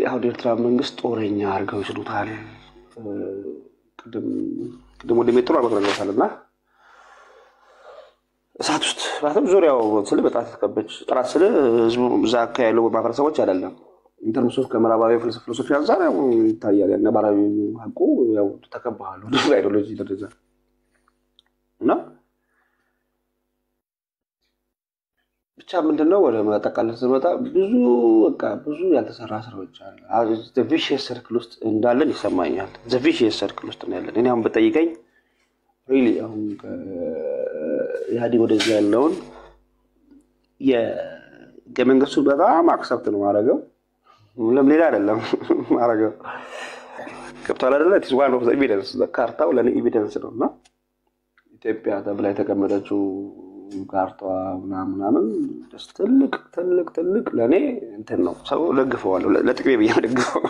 አሁን ኤርትራ መንግስት ጦረኛ አርገው ይስሉታል ቅድም ወደ ሜትሮ አቆጥረውታልና እሳት ውስጥ ባተም ዙሪያው ስለ በጣም ተከበች ጥራት ስለ ህዝቡ ዛካ ያለው ማህበረሰቦች አይደለም ኢንተርምሶፍ ከመራባዊ ፍልስፍና አንፃር ይታያል ነባራዊ ሀቁ ያው ተከባሉ ብዙ አይዲዮሎጂ ደረጃ እና ብቻ ምንድነው ወደ ማጠቃለል ዘመጣ ብዙ ያልተሰራ ስራዎች አሉ the vicious circle ውስጥ እንዳለን ይሰማኛል the vicious circle ውስጥ ነው ያለን እኔ አሁን በጠይቀኝ really አሁን ያዲ ወደዚህ ያለውን የገመንገሱ በጣም አክሰፕት ነው ማረገው ለምን አይደለም ማረገው ከብታላ አይደለ it is one of the evidence ካርታው ለኔ ኤቪደንስ ነውና ኢትዮጵያ ተብላ የተቀመጠችው ካርታው ምናምን ትልቅ ለኔ እንትን ነው ሰው ለግፈዋለሁ ለጥቅሜ በየደግፈው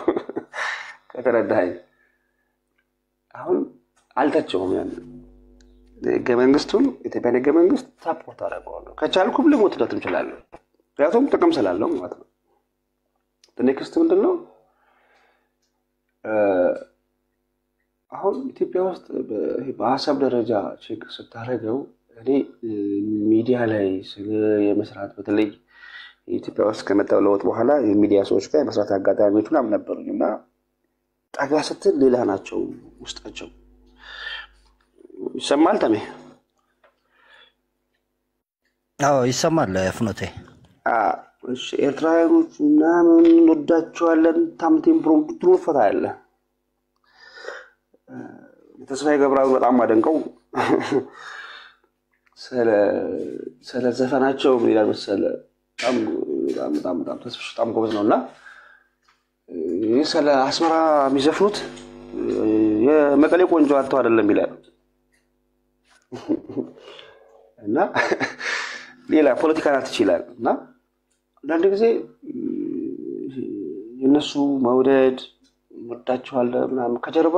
ከተረዳኸኝ አሁን አልተቸውም ያን ገመንግስቱን ኢትዮጵያ ገመንግስት ሳፖርት አደረገዋለሁ ከቻልኩም ልሞትለት እንችላለን ምክንያቱም ጥቅም ስላለው ማለት ነው ኔክስት ምንድነው አሁን ኢትዮጵያ ውስጥ በሀሳብ ደረጃ ቼክ ስታረገው እኔ ሚዲያ ላይ ስለ የመስራት በተለይ ኢትዮጵያ ውስጥ ከመጣው ለውጥ በኋላ የሚዲያ ሰዎች ጋር መስራት አጋጣሚዎች ምናምን ነበሩኝና ጠጋ ስትል ሌላ ናቸው ውስጣቸው ይሰማል ተሜ አዎ ይሰማል ፍኖቴ እሺ ኤርትራውያኖች ምናምን ወዳቸዋለን ታምቲም ፕሮግራም ያለ ተስፋዬ ገብረአብ በጣም አደንቀው ስለ ዘፈናቸው ይላል መሰለ በጣም ተስፍሽ በጣም ጎበዝ ነውና ስለ አስመራ የሚዘፍኑት የመቀሌ ቆንጆ አጥተው አይደለም ይላል እና ሌላ ፖለቲካ ናት ይችላል እና አንዳንድ ጊዜ የነሱ መውደድ ወዳቸዋል ምናምን ከጀርባ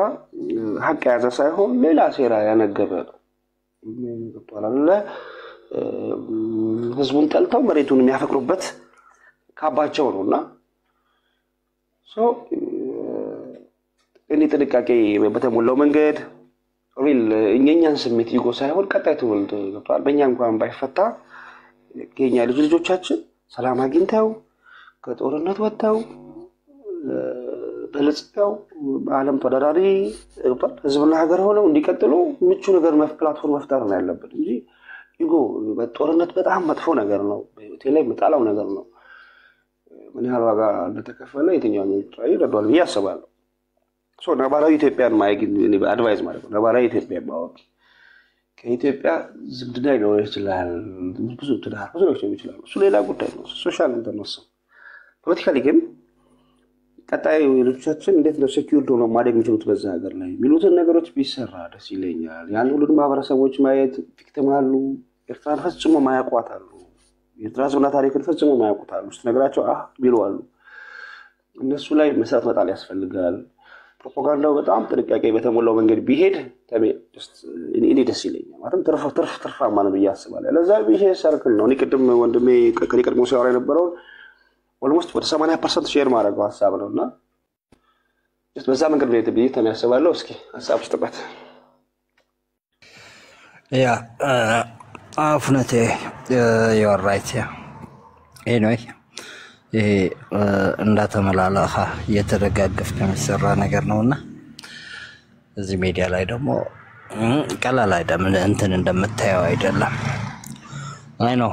ሀቅ ያዘ ሳይሆን ሌላ ሴራ ያነገበ ነው ህዝቡን ጠልተው መሬቱን የሚያፈቅሩበት ካባቸው ነውና እኔ ጥንቃቄ በተሞላው መንገድ ሪል እኛን ስሜት ይጎ ሳይሆን ቀጣይ ትውልድ ገብቷል በእኛ እንኳን ባይፈታ የኛ ልጆቻችን ሰላም አግኝተው ከጦርነት ወጥተው በለጽቀው በዓለም ተወዳዳሪ ገብቷል ህዝብና ሀገር ሆነው እንዲቀጥሉ ምቹ ነገር ፕላትፎርም መፍጠር ነው ያለበት እንጂ ይጎ በጦርነት በጣም መጥፎ ነገር ነው በቴሌ መጣላው ነገር ነው ምን ያህል ዋጋ እንደተከፈለ የትኛው ነው ይረዳል ብዬ አስባለሁ ነባራዊ ኢትዮጵያን ማይግን አድቫይስ ማለት ነው ነባራዊ ኢትዮጵያ ማወቅ ከኢትዮጵያ ዝምድና ነው ይችላል ብዙ ትዳር ብዙ ነው ይችላል እሱ ሌላ ጉዳይ ነው ሶሻል ኢንተርኔት ፖለቲካሊ ግን ቀጣይ ልጆቻችን እንዴት ነው ሴኩርድ ሆኖ ማደግ የሚችሉት በዛ ሀገር ላይ ሚሉትን ነገሮች ቢሰራ ደስ ይለኛል ያን ሁሉ ማህበረሰቦች ማየት ፊክተማሉ ኤርትራን ፈጽሞ ማያቋታሉ የትራዝምና ታሪክን ፈጽሞ ማያቋታሉ ነገራቸው ቢሉዋሉ እነሱ ላይ መሰረት መጣል ያስፈልጋል ፕሮፓጋንዳው በጣም ጥንቃቄ በተሞላው መንገድ ቢሄድ እኔ ደስ ይለኛል ማለት ትርፋማ ነው ብያስባለሁ ለዛ ይሄ ሰርክል ነው እኔ ቅድም ወንድሜ ከቀድሞ ሲያወራ የነበረው ኦልሞስት ወደ 80% ሼር ማድረግ ሐሳብ ነውና በዛ መንገድ ላይ ተብዬ ተሚያስባለሁ እስኪ ሐሳብ ስጥበት ያ አፍነቴ you're right ያ anyway ይሄ እንዳተመላለኻ የተደጋገፍ ከሚሰራ ነገር ነውና እዚህ ሚዲያ ላይ ደግሞ ቀላል አይደለም እንትን እንደምታየው አይደለም አይ ነው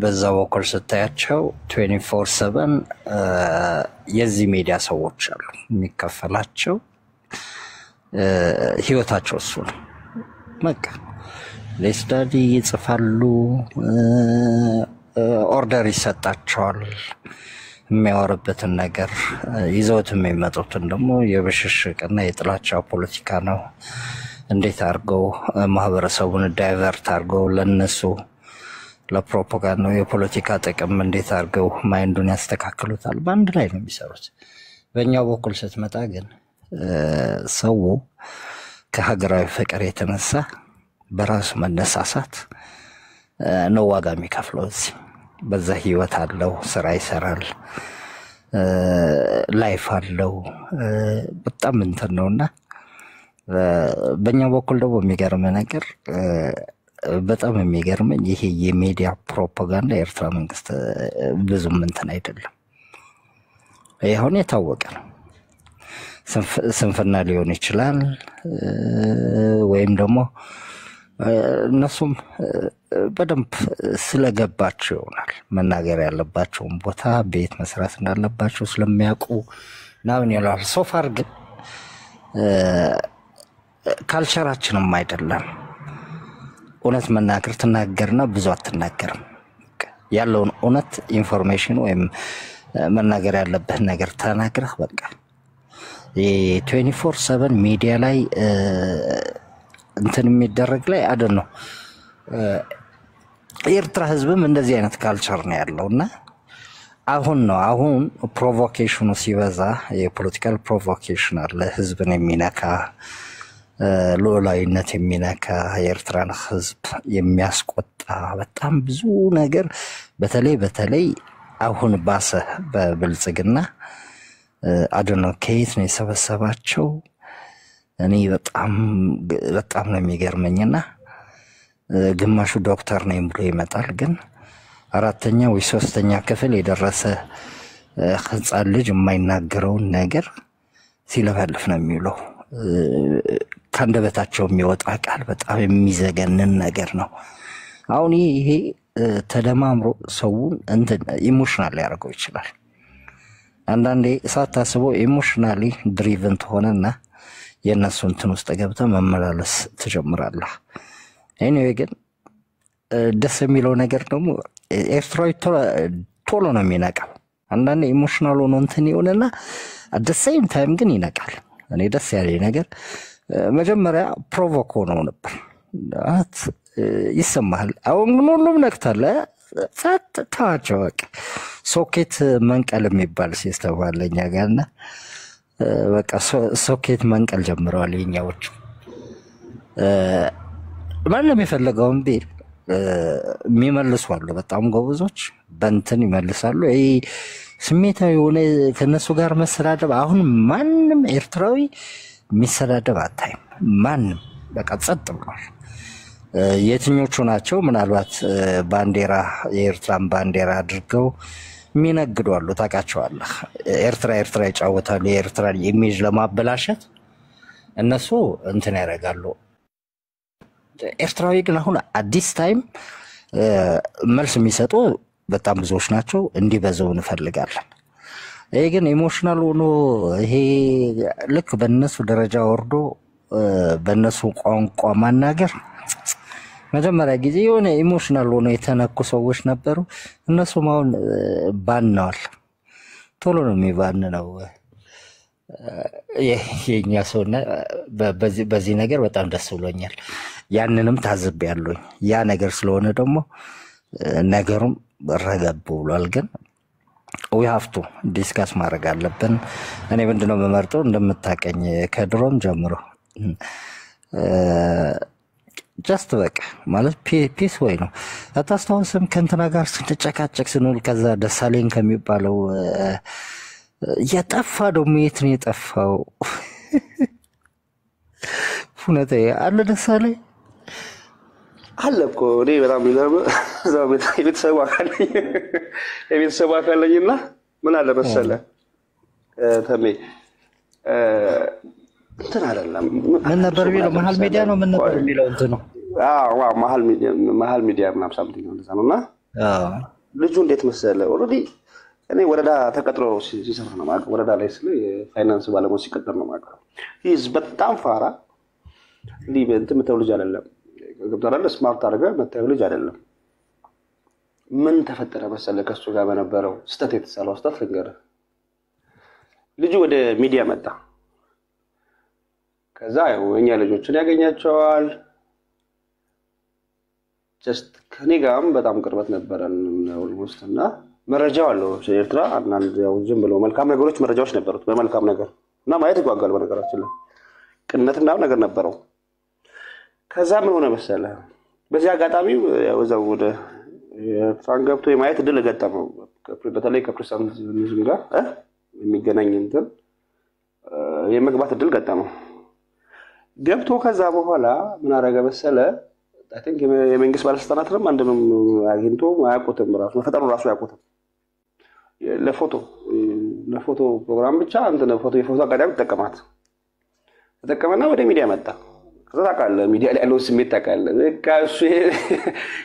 በዛው በኩል ስታያቸው 24/7 የዚህ ሚዲያ ሰዎች አሉ የሚከፈላቸው ህይወታቸው እሱ ነው በቃ ለስታዲ ይጽፋሉ ኦርደር ይሰጣቸዋል የሚያወርበትን ነገር ይዘውት የሚመጡትን ደግሞ የብሽሽቅና የጥላቻ ፖለቲካ ነው እንዴት አርገው ማህበረሰቡን ዳይቨርት አርገው ለነሱ ለፕሮፓጋንዳ የፖለቲካ ጥቅም እንዴት አርገው ማይንዱን ያስተካክሉታል ባንድ ላይ ነው የሚሰሩት በእኛው በኩል ስትመጣ ግን ሰው ከሀገራዊ ፍቅር የተነሳ በራሱ መነሳሳት ነው ዋጋ የሚከፍለው በዛ ህይወት አለው ስራ ይሰራል ላይፍ አለው በጣም እንትን ነውና በእኛ በኩል ደግሞ የሚገርም ነገር በጣም የሚገርመኝ ይሄ የሚዲያ ፕሮፓጋንዳ ኤርትራ መንግስት ብዙም እንትን አይደለም ይሄውን የታወቀ ነው ስንፍና ሊሆን ይችላል ወይም ደግሞ እነሱም በደንብ ስለገባቸው ይሆናል መናገር ያለባቸው ቦታ ቤት መስራት እንዳለባቸው ስለሚያውቁ ናምን ይላል ሶፋር ግን ካልቸራችንም አይደለም እውነት መናገር ተናገርና ብዙ አትናገርም ያለውን እውነት ኢንፎርሜሽን ወይም መናገር ያለበት ነገር ተናግረህ በቃ የ24/7 ሚዲያ ላይ እንትን የሚደረግ ላይ አይደለም ኤርትራ ህዝብም እንደዚህ አይነት ካልቸር ነው ያለውና አሁን ፕሮቮኬሽኑ ሲበዛ የፖለቲካል ፕሮቮኬሽን አለ ህዝብን የሚነካ ሎላይነት የሚነካ የኤርትራን ህዝብ የሚያስቆጣ በጣም ብዙ ነገር በተለይ አሁን ባሰ በብልጽግና አድነው ከየት ነው የሰበሰባቸው እኔ በጣም ነው የሚገርመኝና ግማሹ ዶክተር ነኝ ብሎ ይመጣል ግን አራተኛ ወይ ሶስተኛ ክፍል የደረሰ ህፃን ልጅ የማይናገረው ነገር ሲለፈልፍ ነው የሚውለው ካንደበታቸው የሚወጣ ቃል በጣም የሚዘገንን ነገር ነው አሁን ይሄ ተደማምሮ ሰውን እንትን ኢሞሽናል ያደርገው ይችላል አንዳንዴ ሳታስበው ኢሞሽናሊ ድሪቨን ሆነና የነሱ እንትን ውስጥ ገብተህ መመላለስ ትጀምራለህ ኤኒዌይ ግን ደስ የሚለው ነገር ደግሞ ኤርትራዊ ቶሎ ነው የሚነቃው። አንዳንድ ኢሞሽናል ሆኖ እንትን ይሆንና አት ሴም ታይም ግን ይነቃል። እኔ ደስ ያለኝ ነገር መጀመሪያ ፕሮቮክ ሆነው ነበር ይሰማል። አሁን ግን ሁሉም ነቅታለ ተዋቸው በቃ። ሶኬት መንቀል የሚባል ሲስተም አለኛ ጋርና በቃ ሶኬት መንቀል ጀምረዋል የኛዎቹ። ማንም የፈለገውን ቢል የሚመልሱ አሉ። በጣም ጎበዞች በእንትን ይመልሳሉ። ይሄ ስሜታዊ የሆነ ከነሱ ጋር መሰዳደብ አሁን ማንም ኤርትራዊ የሚሰዳደብ አታይም። ማንም በቃ ጸጥ ብሏል። የትኞቹ ናቸው ምናልባት ባንዲራ የኤርትራን ባንዲራ አድርገው የሚነግዱ አሉ፣ ታውቃቸዋለህ። ኤርትራ ይጫወታሉ። የኤርትራን ኢሜጅ ለማበላሸት እነሱ እንትን ያደርጋሉ። ኤርትራዊ ግን አሁን አዲስ ታይም መልስ የሚሰጡ በጣም ብዙዎች ናቸው። እንዲበዛው እንፈልጋለን። ይሄ ግን ኢሞሽናል ሆኖ ይሄ ልክ በእነሱ ደረጃ ወርዶ በእነሱ ቋንቋ ማናገር መጀመሪያ ጊዜ የሆነ ኢሞሽናል ሆኖ የተነኩ ሰዎች ነበሩ። እነሱም አሁን ባነዋል። ቶሎ ነው የሚባንነው የኛ ሰውና በዚህ ነገር በጣም ደስ ብሎኛል። ያንንም ታዝቤያለሁኝ። ያ ነገር ስለሆነ ደግሞ ነገሩም ረገብ ብሏል። ግን we have to ዲስካስ ማድረግ አለብን። እኔ ምንድነው መመርጠው እንደምታቀኝ ከድሮም ጀምሮ ጀስት በቃ ማለት ፒስ ወይ ነው። አታስታውስም? ከእንትና ጋር ስንጨቃጨቅ ስንውል ከዛ ደሳለኝ ከሚባለው የጠፋ ደግሞ የት ነው የጠፋው? ሁነቴ አለ ደሳለኝ አለ እኮ እኔ በጣም ይገርም። እዛው የቤተሰቡ አካል ነኝና ምን አለ መሰለህ ተሜ እንትን አይደለም ምን ነበር የሚለው መሀል ሚዲያ ነው ምን ነበር የሚለው እንትን ነው። አዎ መሀል ሚዲያ ምናምን ሳምቲንግ ነው እንደዛ ነውና ልጁ እንዴት መሰለህ ኦልሬዲ እኔ ወረዳ ተቀጥሮ ሲሰራ ነው ማለት ወረዳ ላይ ስለ የፋይናንስ ባለሙያ ሲቀጥር ነው ማለት ሂዝ በጣም ፋራ ሊበንት መተው ልጅ አይደለም። ገብቶሃል? ስማርት አድርገህ መተው ልጅ አይደለም። ምን ተፈጠረ መሰለህ ከሱ ጋር በነበረው ስህተት የተሰራው ስህተት ልንገርህ። ልጁ ወደ ሚዲያ መጣ። ከዛ የኛ ልጆችን ያገኛቸዋል። ጀስት ከኔ ጋርም በጣም ቅርበት ነበረን ኦልሞስት እና መረጃው አለው ኤርትራ አንድ ያው ዝም ብሎ መልካም ነገሮች መረጃዎች ነበሩት በመልካም ነገር እና ማየት ይጓጓል በነገራችን ላይ ቅንነትና ነገር ነበረው። ከዛ ምን ሆነ መሰለህ በዚህ አጋጣሚ ያው እዛው ወደ ፍራንክፈርት የማየት ድል ገጠመው። በተለይ ከፕሬዝዳንት ጋር የሚገናኝ እንትን የመግባት ድል ገጠመው። ገብቶ ከዛ በኋላ ምን አደረገ መሰለህ አይ ቲንክ የመንግስት ባለስልጣናትም አንድንም አግኝቶ ማያውቁትም ራሱ መፈጠሩ ራሱ ያውቁትም ለፎቶ ፕሮግራም ብቻ እንትን የፎቶ አጋጣሚ ተጠቀመና ወደ ሚዲያ መጣ። ከዛ ታውቃለህ ሚዲያ ላይ ያለው ስሜት ታውቃለህ። በቃ እሱ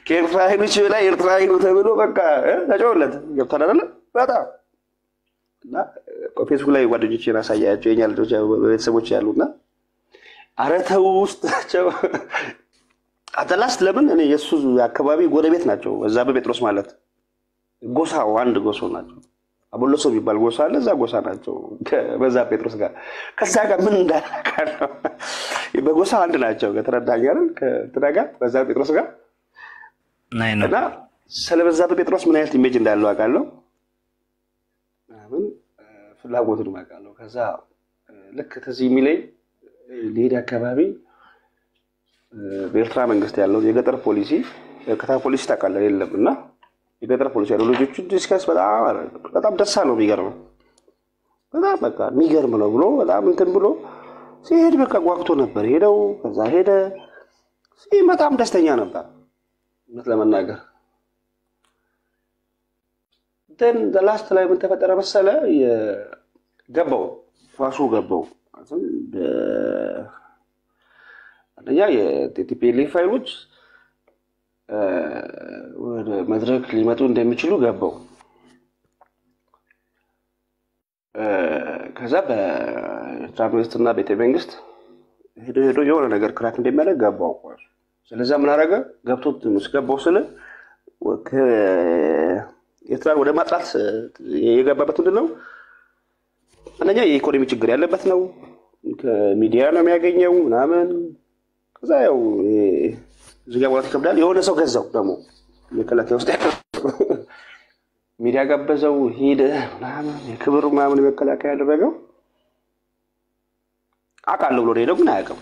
ከኤርትራዊኖች ላይ ኤርትራዊ ነው ተብሎ በቃ ተጨውለት ገብቷል አይደል? በጣም እና ፌስቡክ ላይ ጓደኞቼን አሳያቸው የኛ ልጆች ቤተሰቦች ያሉና አረተው ውስጣቸው አተላስ ለምን እኔ የሱ አካባቢ ጎረቤት ናቸው። እዛ በጴጥሮስ ማለት ጎሳው አንድ ጎሳ ናቸው። አቦሎሶ ቢባል ጎሳ አለ እዛ ጎሳ ናቸው በዛ ጴጥሮስ ጋር ከዛ ጋር ምን እንዳላካለው በጎሳ አንድ ናቸው። ከተረዳኝ አይደል? ከተዳጋ በዛ ጴጥሮስ ጋር እና ስለበዛ በጴጥሮስ ምን አይነት ኢሜጅ እንዳለው አውቃለሁ። አሁን ፍላጎቱን አውቃለሁ። ከዛ ልክ ተዚህ የሚለኝ ሊሄድ አካባቢ በኤርትራ መንግስት ያለው የገጠር ፖሊሲ ከተማ ፖሊሲ ታውቃለህ የለምና የገጠር ፖሊሲ ያለው ልጆቹ ዲስከስ በጣም ደስ አለው። የሚገርም በጣም በቃ የሚገርም ነው ብሎ በጣም እንትን ብሎ ሲሄድ በቃ ጓግቶ ነበር ሄደው ከዛ ሄደ በጣም ደስተኛ ነበር እውነት ለመናገር። then the last ላይ ምን ተፈጠረ መሰለህ ገባው ፋሱ ገባው አንደኛ የቲፒኤልኤፍ ፋይሎች ወደ መድረክ ሊመጡ እንደሚችሉ ገባው። ከዛ በትራንስፖርትና ቤተ መንግስት ሄዶ የሆነ ነገር ክራክ እንደሚያደርግ ገባው። ስለዚህ ምን አደረገ ገብቶት መስገባው ስለ ኤርትራ ወደ ማጥራት የገባበት ምንድነው አንደኛ የኢኮኖሚ ችግር ያለበት ነው ከሚዲያ ነው የሚያገኘው ምናምን ከዛ ያው ዝጋው ተከብዳል የሆነ ሰው ገዛው ደግሞ የከላከያ ውስጥ ሚዲያ ጋበዘው ሄደ ምናምን የክብር ምናምን የከላከያ ያደረገው አቃለው ብሎ ሄደው ግን አያውቅም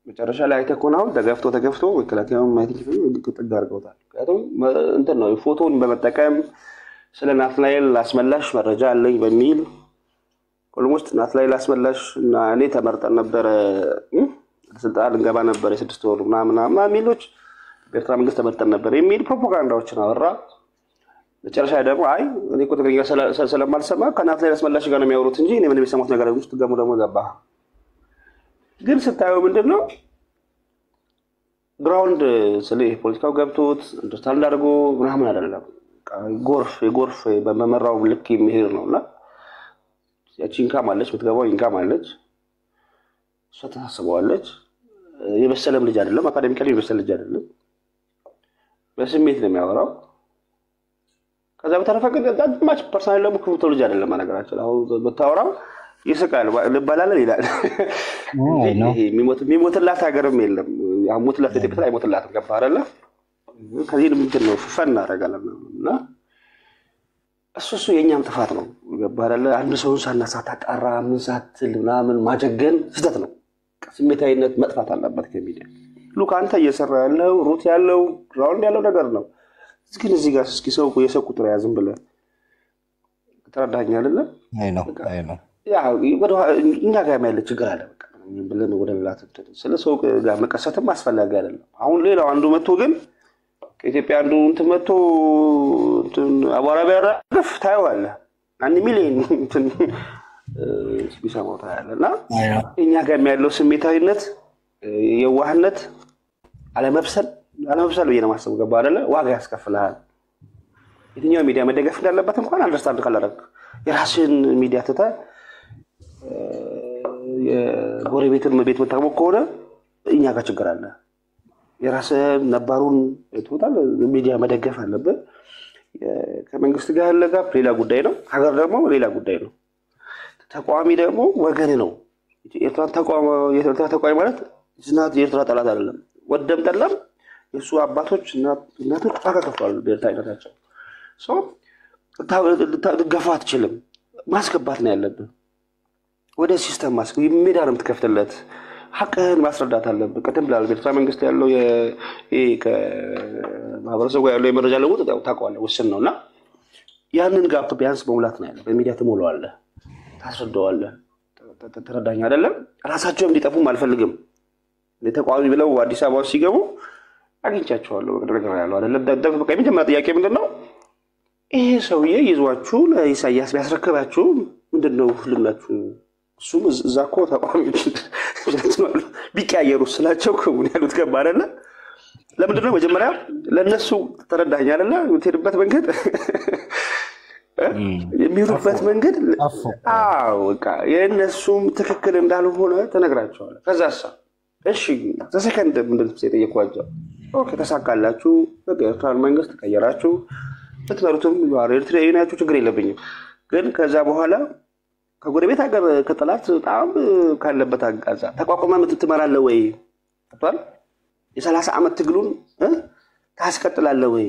መጨረሻ ላይ ተኮናው ተገፍቶ የከላከያው ማይቲክ ጥግ አድርገውታል ምክንያቱም እንትን ነው ፎቶን በመጠቀም ስለ ናትናኤል አስመላሽ መረጃ አለኝ በሚል ኦልሞስት ናትናኤል አስመላሽ እና እኔ ተመርጠን ነበር ስልጣን እንገባ ነበር የስድስት ወር ምናምን ሚሎች በኤርትራ መንግስት ተመርጠን ነበር የሚል ፕሮፓጋንዳዎችን አወራ መጨረሻ ደግሞ አይ እኔ እኮ ትግርኛ ስለማልሰማ ከናትናኤል አስመላሽ ጋር ነው የሚያወሩት እንጂ እኔ ምንም የሰማሁት ነገር ውስጥ ደግሞ ገባ ግን ስታየው ምንድነው ግራውንድ ስለ ፖለቲካው ገብቶት አንደርስታንድ አድርጎ ምናምን አይደለም የጎርፍ በመመራው ልክ የሚሄድ ነውና ያቺንካ ማለች ምትገባው ኢንካ ማለች ተታስበዋለች የበሰለም ልጅ አይደለም አካዳሚካሊ የበሰለ ልጅ አይደለም በስሜት ነው የሚያወራው ከዛ በተረፈ ግን አጥማች ፐርሰናል ደግሞ ክፉ ልጅ አይደለም ማነገራችን አሁን በታወራው ይስቃል ልባላለን ይላል የሚሞትላት ሀገርም የለም ያሞትላት ኢትዮጵያ ላይ ሞትላት ገባ አይደለ ከዚህ ምንድን ነው ፈና አረጋለና እሱ የኛም ጥፋት ነው ገባ አይደለ አንድ ሰውን ሳናሳት አጣራ ምን ሳትል ምናምን ማጀገን ስህተት ነው ስሜታዊነት መጥፋት አለበት ከሚዲያ ሉክ አንተ እየሰራ ያለው ሩት ያለው ግራውንድ ያለው ነገር ነው ግን እዚህ ጋር እስኪ ሰው የሰው ቁጥር ያዝም ብለህ ተረዳኛለህ አይ ነው ያ እኛ ጋር ያለ ችግር አለ በቃ ብለን ወደ ሌላ ስለ ሰው ጋር መቀሰትም አስፈላጊ አይደለም አሁን ሌላው አንዱ መጥቶ ግን ከኢትዮጵያ አንዱ እንትን መጥቶ እንትን አቧራ ቢያራግፍ ታየዋለህ 1 ሚሊዮን እንትን ቢሰማው ታያለህና እኛ ጋር ያለው ስሜታዊነት የዋህነት አለመብሰል ብዬ ነው ማሰብ ገባ አይደለ ዋጋ ያስከፍላል የትኛው ሚዲያ መደገፍ እንዳለበት እንኳን አንደርስታንድ ካላረክ የራስን ሚዲያ ተታ የጎረቤትን ቤት መታወቅ ከሆነ እኛ ጋር ችግር አለ የራስን ነባሩን ቶታል ሚዲያ መደገፍ አለበት ከመንግስት ጋር ያለ ጋር ሌላ ጉዳይ ነው ሀገር ደግሞ ሌላ ጉዳይ ነው ተቋሚ ደግሞ ወገን ነው የኤርትራ ተቋሚ ማለት ዝናት የኤርትራ ጠላት አይደለም ወደም ጠላም የሱ አባቶች እናቶች ታከፈሉ በእርታይነታቸው ሶ ታገፋ አትችልም ማስገባት ነው ያለብህ ወደ ሲስተም ማስገብ የሚዳር የምትከፍተለት ሐቅን ማስረዳት አለብህ ቀደም ብላል በኤርትራ መንግስት ያለው ከማህበረሰቡ ያለው የመረጃ ለውጥ ታውቃለህ ወሰን ነውና ያንን ጋፕ ቢያንስ በሙላት ነው ያለው በሚዲያ ተሞላዋለህ ታስረዳዋለህ ተረዳኝ አይደለም ራሳቸው እንዲጠፉም አልፈልግም ለተቋሚ ብለው አዲስ አበባ ሲገቡ አግኝቻቸዋለሁ በቀደም ያለው አይደለም በቃ የመጀመሪያ ጥያቄ ምንድነው ይሄ ሰውዬ ይዟችሁ ለኢሳያስ ቢያስረክባችሁ ምንድነው ልላችሁ እሱም እዛኮ ተቋሚዎች ቢቀያየሩ ስላቸው ከውን ያሉት ገባ አይደለ ለምንድነው መጀመሪያ ለነሱ ተረዳኝ አይደለ የምትሄድበት መንገድ የሚሩበት መንገድ አዎ በቃ የነሱም ትክክል እንዳልሆነ ተነግራቸዋል ከዛሳ እሺ ተሰከንድ ምንድነው ሲጠየቋቸው ኦኬ ተሳካላችሁ በቃ ኤርትራ መንግስት ተቀየራችሁ በትመሩትም ኤርትራ የናችሁ ችግር የለብኝም ግን ከዛ በኋላ ከጎረቤት ሀገር ከጠላት በጣም ካለበት አጋዛ ተቋቁማ ምትመራለህ ወይ አጥቷል የ30 ዓመት ትግሉን ታስቀጥላለህ ወይ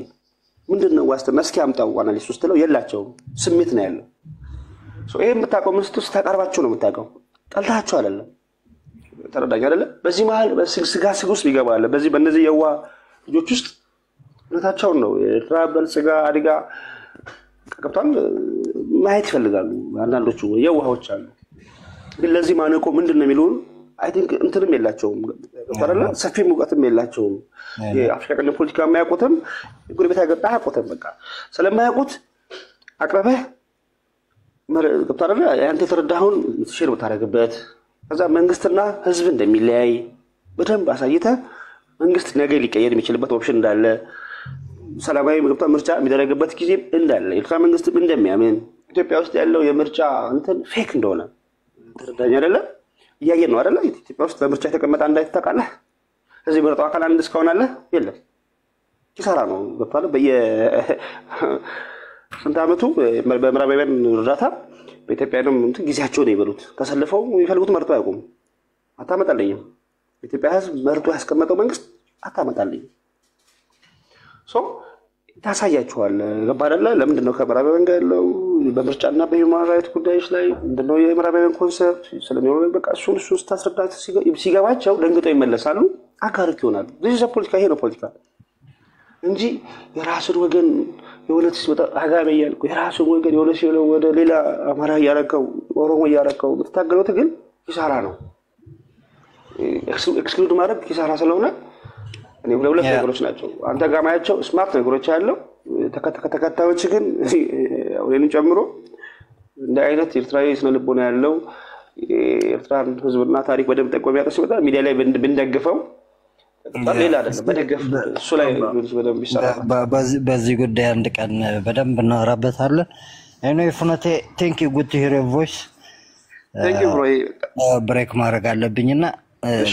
ምንድነው ዋስትና እስኪ አምጣው አናሊሲስ ውስጥ ነው የላቸው ስሜት ነው ያለው ሶ ይሄ የምታውቀው ምስጥስ ተቀርባችሁ ነው የምታውቀው ጠልታችሁ አይደለም ተረዳኝ አይደለ በዚህ መሃል በስጋ ውስጥ ይገባል በዚህ በእነዚህ የዋ ልጆች ውስጥ እነታቸው ነው ኤርትራ በልጽጋ አዲጋ ከከብታን ማየት ይፈልጋሉ አንዳንዶቹ የዋሆች አሉ ግን ለዚህ ማነቆ ምንድነው የሚሉን አይ ቲንክ እንትንም የላቸውም ተረላ ሰፊ ሙቀትም የላቸውም የአፍሪካ ቀንድ ፖለቲካ ማያውቁትም ጉርቤት ሀገር ታውቁትም በቃ ስለማያውቁት አቅርበህ ከብታረለ ያንተ ተረዳሁን ሼር ብታረግበት ከዛ መንግስትና ህዝብ እንደሚለያይ በደንብ አሳይተ መንግስት ነገ ሊቀየር የሚችልበት ኦፕሽን እንዳለ ሰላማዊ ምርጫ የሚደረግበት ጊዜ እንዳለ ኤርትራ መንግስት እንደሚያምን ኢትዮጵያ ውስጥ ያለው የምርጫ እንትን ፌክ እንደሆነ ተረዳኝ አይደለ ያየን ነው አይደለ ኢትዮጵያ ውስጥ በምርጫ የተቀመጠ እንዳይተካለ ከዚህ መርጦ አካል አንድ እስካሁን አለ የለም። ኪሳራ ነው ገብቷል። ስንት ዓመቱ በምዕራባውያን እርዳታ በኢትዮጵያንም ጊዜያቸውን ይበሉት ተሰልፈው የሚፈልጉት መርጦ አያውቁም። አታመጣልኝም። ኢትዮጵያ ህዝብ መርጦ ያስቀመጠው መንግስት አታመጣልኝም። ታሳያቸዋል። ገባ አይደለ? ለምንድን ነው ከምዕራባውያን ጋር ያለው በምርጫና በሂውማን ራይት ጉዳዮች ላይ ምንድን ነው የምዕራባውያን ኮንሰፕት ስለሚሆን በቃ እሱን ስታስረዳት ሲገባቸው ደንግጠው ይመለሳሉ። አጋርክ ይሆናሉ። this ፖለቲካ ይሄ ነው ፖለቲካ እንጂ የራስን ወገን የሆነ ሲወጣ አጋሜ ያልኩ የራስን ወገን የሆነ ሲለው ወደ ሌላ አማራ ያረከው ኦሮሞ ያረከው ብትታገለው ትግል ኪሳራ ነው። ኤክስክሉድ ማድረግ ኪሳራ ስለሆነ እኔ ሁለት ነገሮች ናቸው አንተ ጋር ማያቸው ስማርት ነገሮች ያለው ተከታዮች ግን ወይንም ጨምሮ እንደ አይነት ኤርትራዊ ስነ ልቦና ያለው ኤርትራን ህዝብና ታሪክ በደንብ ጠቆም ያቀስ ይመጣ ሚዲያ ላይ ብንደግፈው ሌላ አይደለም በደገፍ እሱ ላይ በደንብ ይሰራል። በዚህ ጉዳይ አንድ ቀን በደንብ እናወራበታለን። እኔ ፍኖቴ ቴንክ ዩ ጉድ ቱ ሂር ዮር ቮይስ። ቴንክ ዩ ብሮ። ብሬክ ማድረግ አለብኝና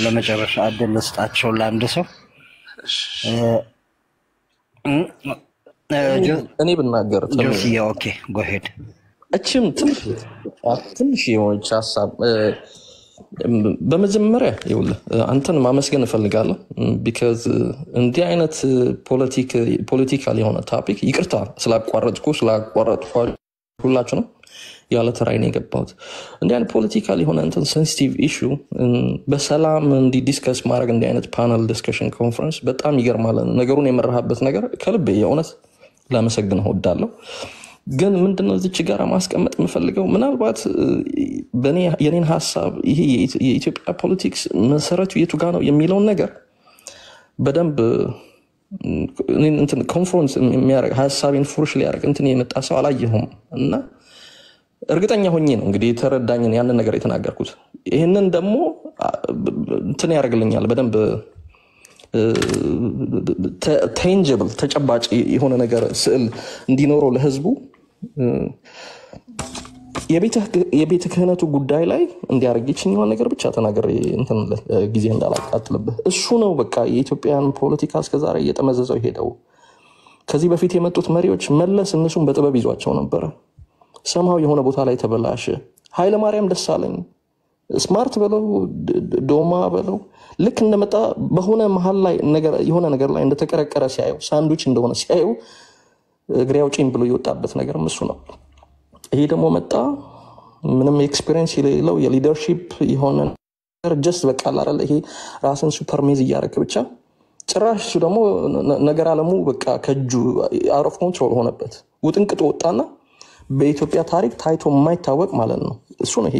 ለመጨረሻ እድል ልስጣቸው ለአንድ ሰው። እኔ ብናገር ጆሲያ ኦኬ ጎ ሄድ። እቺም ትንሽ የሆነች ሀሳብ በመጀመሪያ ይኸውልህ አንተን ማመስገን እፈልጋለሁ። ቢካዝ እንዲህ አይነት ፖለቲካል የሆነ ቶፒክ ይቅርታ ስላቋረጥኩ ሁላችሁ ነው ያለ ተራይ ነው የገባሁት። እንዲህ አይነት ፖለቲካል የሆነ እንትን ሴንሲቲቭ ኢሹ በሰላም እንዲ ዲስከስ ማድረግ እንዲህ አይነት ፓነል ዲስከሽን ኮንፈረንስ በጣም ይገርማል። ነገሩን የመረሃበት ነገር ከልቤ የእውነት ላመሰግንህ እወዳለሁ። ግን ምንድነው እዚች ጋር ማስቀመጥ የምፈልገው ምናልባት የኔን ሀሳብ ይሄ የኢትዮጵያ ፖለቲክስ መሰረቱ የቱ ጋር ነው የሚለውን ነገር በደንብ እንትን ኮንፈረንስ የሚያደርግ ሀሳቤን ፉርሽ ሊያደርግ እንትን የመጣ ሰው አላየሁም እና እርግጠኛ ሆኜ ነው እንግዲህ የተረዳኝን ያንን ነገር የተናገርኩት። ይሄንን ደግሞ እንትን ያደርግልኛል በደንብ ታንጂብል ተጨባጭ የሆነ ነገር ስዕል እንዲኖረው ለህዝቡ የቤተ ክህነቱ ጉዳይ ላይ እንዲያደርግ ይችኛው ነገር ብቻ ተናገር እንትን ጊዜ እንዳላቃጥልብህ። እሱ ነው በቃ የኢትዮጵያን ፖለቲካ እስከዛሬ እየተመዘዘው ሄደው። ከዚህ በፊት የመጡት መሪዎች መለስ እነሱም በጥበብ ይዟቸው ነበር። ሰማው የሆነ ቦታ ላይ ተበላሸ። ኃይለ ማርያም ደሳለኝ ስማርት በለው ዶማ በለው ልክ እንደመጣ በሆነ መሃል ላይ ነገር የሆነ ነገር ላይ እንደተቀረቀረ ሲያዩ ሳንዱች እንደሆነ ሲያዩ እግሬ አውጪኝ ብሎ የወጣበት ነገር እሱ ነው። ይሄ ደግሞ መጣ ምንም ኤክስፒሪየንስ የሌለው የሊደርሺፕ የሆነ ጀስት በቃ አይደል ይሄ ራስን ሱፐርሜዝ እያደረገ ብቻ ጭራሽ እሱ ደግሞ ነገር አለሙ በቃ ከጁ አውት ኦፍ ኮንትሮል ሆነበት። ውጥንቅጥ ወጣና በኢትዮጵያ ታሪክ ታይቶ የማይታወቅ ማለት ነው። እሱ ነው ይሄ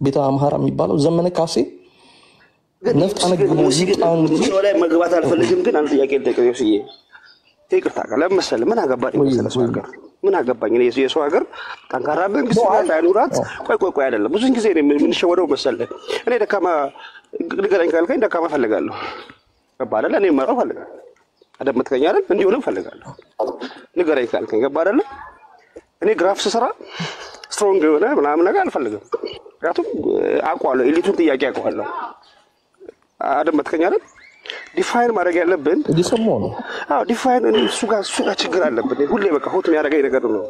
ቤተ አምሃራ የሚባለው ዘመነ ካሴ ነፍጥ አነግሞ ይጣን ላይ መግባት አልፈልግም። ግን አንድ ጥያቄ ልጠይቅህ ሲዬ ይቅርታ ካለ መሰለ ምን አገባኝ መሰለ ሰው ሀገር ምን አገባኝ እኔ የሰው ሀገር ጠንካራ መንግስት አይኑራት ቆይ አይደለም ብዙ ጊዜ ነው የምንሸወደው መሰለ። እኔ ደካማ ንገረኝ ካልከኝ ደካማ ፈልጋለሁ ገባ አይደል? እኔ መራው ፈልጋለሁ አደምጥከኝ አይደል? እንዲሆንም ፈልጋለሁ ንገረኝ ካልከኝ ገባ አይደል? እኔ ግራፍ ስሰራ ስትሮንግ የሆነ ምናምን ነገር አልፈልግም። ምክንያቱም አውቀዋለሁ ኤሊቱን ጥያቄ አውቀዋለሁ አደምጥከኝ አይደል? ዲፋይን ማድረግ ያለብን ዲሰሞ ነው። ዲፋይን እሱ ጋር ችግር አለብን። ሁሌ በቃ ሆት የሚያደርገኝ ነገር ነው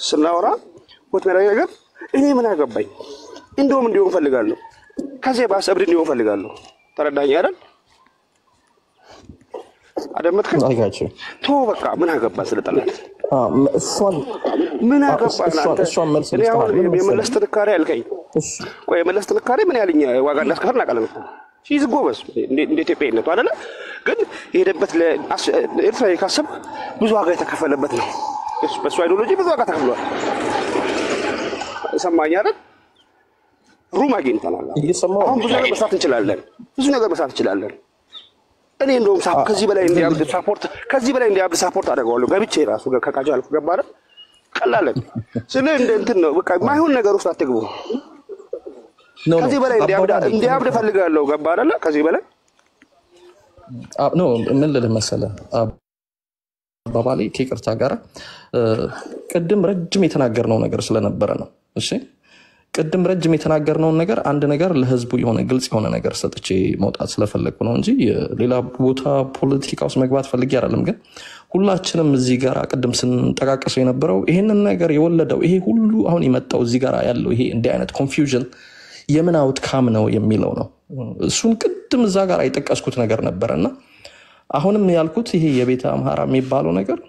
ስናወራ ሆት የሚያደርገኝ ነገር እኔ ምን አገባኝ እንደውም እንዲሆን ፈልጋለሁ ከዚህ ባሰ እብድ እንዲሆን ፈልጋለሁ። ተረዳኝ አይደል? አደምጥከኝ አይጋችሁ ቶ በቃ ምን አገባ ስለጠላት እሷን ምን አገባ እሷን መልስ የመለስ ጥንካሬ አልከኝ። ቆይ የመለስ ጥንካሬ ምን ያልኛ ዋጋ እንዳስከፈል እናውቃለን እኮ ሺዝ ጎበዝ እንደ ኢትዮጵያዊነቱ አይደለ? ግን የሄደበት ለኤርትራ ካሰብ ብዙ ዋጋ የተከፈለበት ነው። በሱ አይዲዮሎጂ ብዙ ዋጋ ተከፍሏል። ሰማኝ አይደል? ሩም አግኝተናል። አሁን ብዙ ነገር መስራት እንችላለን። እኔ እንደውም ከዚህ በላይ እንዲያብድ ሳፖርት አደርገዋለሁ። ገብቼ ራሱ ከቃጃ አልኩ ገባ አይደል? ቀላለን ስለ እንትን ነው በቃ ማይሆን ነገር ውስጥ አትግቡ። ከዚህ በላይ እንዲያብድ ፈልጋለሁ ገባ አይደል? ከዚህ በላይ ምን ልልህ መሰለህ አባባሌ ከይቅርታ ጋር ቅድም ረጅም የተናገርነው ነገር ስለነበረ ነው። እሺ ቅድም ረጅም የተናገርነውን ነገር አንድ ነገር ለህዝቡ የሆነ ግልጽ የሆነ ነገር ሰጥቼ መውጣት ስለፈለኩ ነው እንጂ ሌላ ቦታ ፖለቲካ ውስጥ መግባት ፈልጌ አይደለም። ግን ሁላችንም እዚህ ጋር ቅድም ስንጠቃቀሰው የነበረው ይሄንን ነገር የወለደው ይሄ ሁሉ አሁን የመጣው እዚህ ጋር ያለው ይሄ እንዲህ አይነት ኮንፊውዥን የምን አውትካም ነው የሚለው ነው። እሱን ቅድም እዛ ጋር አይጠቀስኩት ነገር ነበርና አሁንም ያልኩት ይሄ የቤተ አምሃራ የሚባለው ነገር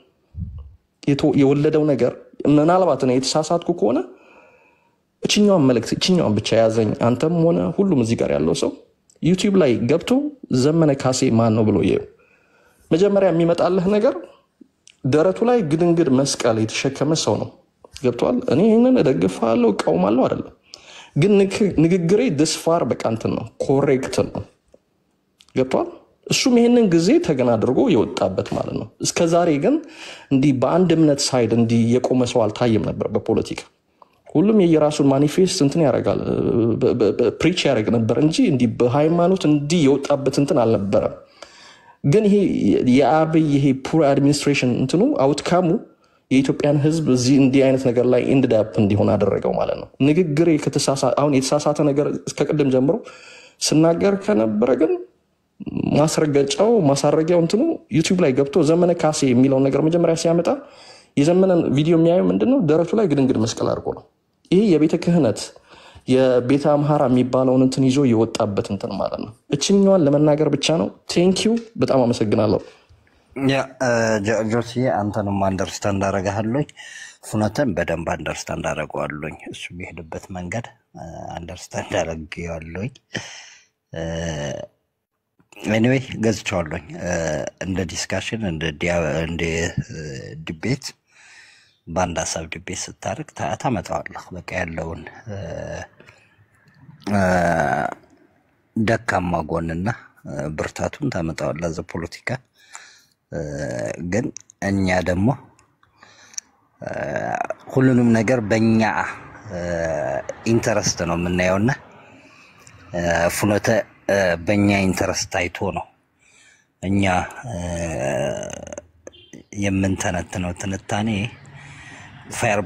የወለደው ነገር ምናልባት ነው የተሳሳትኩ ከሆነ እቺኛውን መልእክት እቺኛውን ብቻ ያዘኝ አንተም ሆነ ሁሉም እዚህ ጋር ያለው ሰው ዩቲዩብ ላይ ገብቶ ዘመነ ካሴ ማን ነው ብሎ ይየው። መጀመሪያ የሚመጣልህ ነገር ደረቱ ላይ ግድንግድ መስቀል የተሸከመ ሰው ነው። ገብቷል? እኔ ይሄንን እደግፋለሁ እቃውማለሁ አይደለም። ግን ንግግሬ ድስፋር በቃ እንትን ነው ኮሬክት ነው። ገብቷል? እሱም ይሄንን ጊዜ ተገና አድርጎ የወጣበት ማለት ነው። እስከዛሬ ግን እንዲህ በአንድ እምነት ሳይድ እንዲህ የቆመ ሰው አልታየም ነበር በፖለቲካ። ሁሉም የየራሱን ማኒፌስት እንትን ያደርጋል ፕሪች ያደርግ ነበር እንጂ እንዲህ በሃይማኖት እንዲህ የወጣበት እንትን አልነበረም። ግን ይሄ የአብይ ይሄ ፑር አድሚኒስትሬሽን እንትኑ አውትካሙ የኢትዮጵያን ህዝብ እዚህ እንዲህ አይነት ነገር ላይ ኢንድ አፕ እንዲሆን አደረገው ማለት ነው። ንግግሬ አሁን የተሳሳተ ነገር እስከቅድም ጀምሮ ስናገር ከነበረ ግን ማሳረጊያው እንትኑ ዩቲዩብ ላይ ገብቶ ዘመነ ካሴ የሚለውን ነገር መጀመሪያ ሲያመጣ የዘመነን ቪዲዮ የሚያየው ምንድነው ደረቱ ላይ ግድንግድ መስቀል አድርጎ ነው። ይሄ የቤተ ክህነት የቤተ አምሃራ የሚባለውን እንትን ይዞ የወጣበት እንትን ማለት ነው። እችኛዋን ለመናገር ብቻ ነው። ቴንኪው በጣም አመሰግናለሁ። ያ ጆሲ አንተንም አንደርስታንድ አደርጋለሁ። ፍኖተን በደንብ አንደርስታንድ አደርጋለሁ። እሱ የሚሄድበት መንገድ አንደርስታንድ አደርጋለሁ። ኤኒዌይ ገዝቻለሁ። እንደ ዲስካሽን እንደ ዲቤት በአንድ ሀሳብ ዲቤት ስታደርግ ታመጣዋለህ። በቃ ያለውን ደካማ ጎንና ብርታቱን ታመጣዋለህ ለዛ ፖለቲካ። ግን እኛ ደግሞ ሁሉንም ነገር በእኛ ኢንተረስት ነው የምናየውና ፍኖተ በእኛ ኢንተረስት አይቶ ነው እኛ የምንተነትነው ትንታኔ ፋየር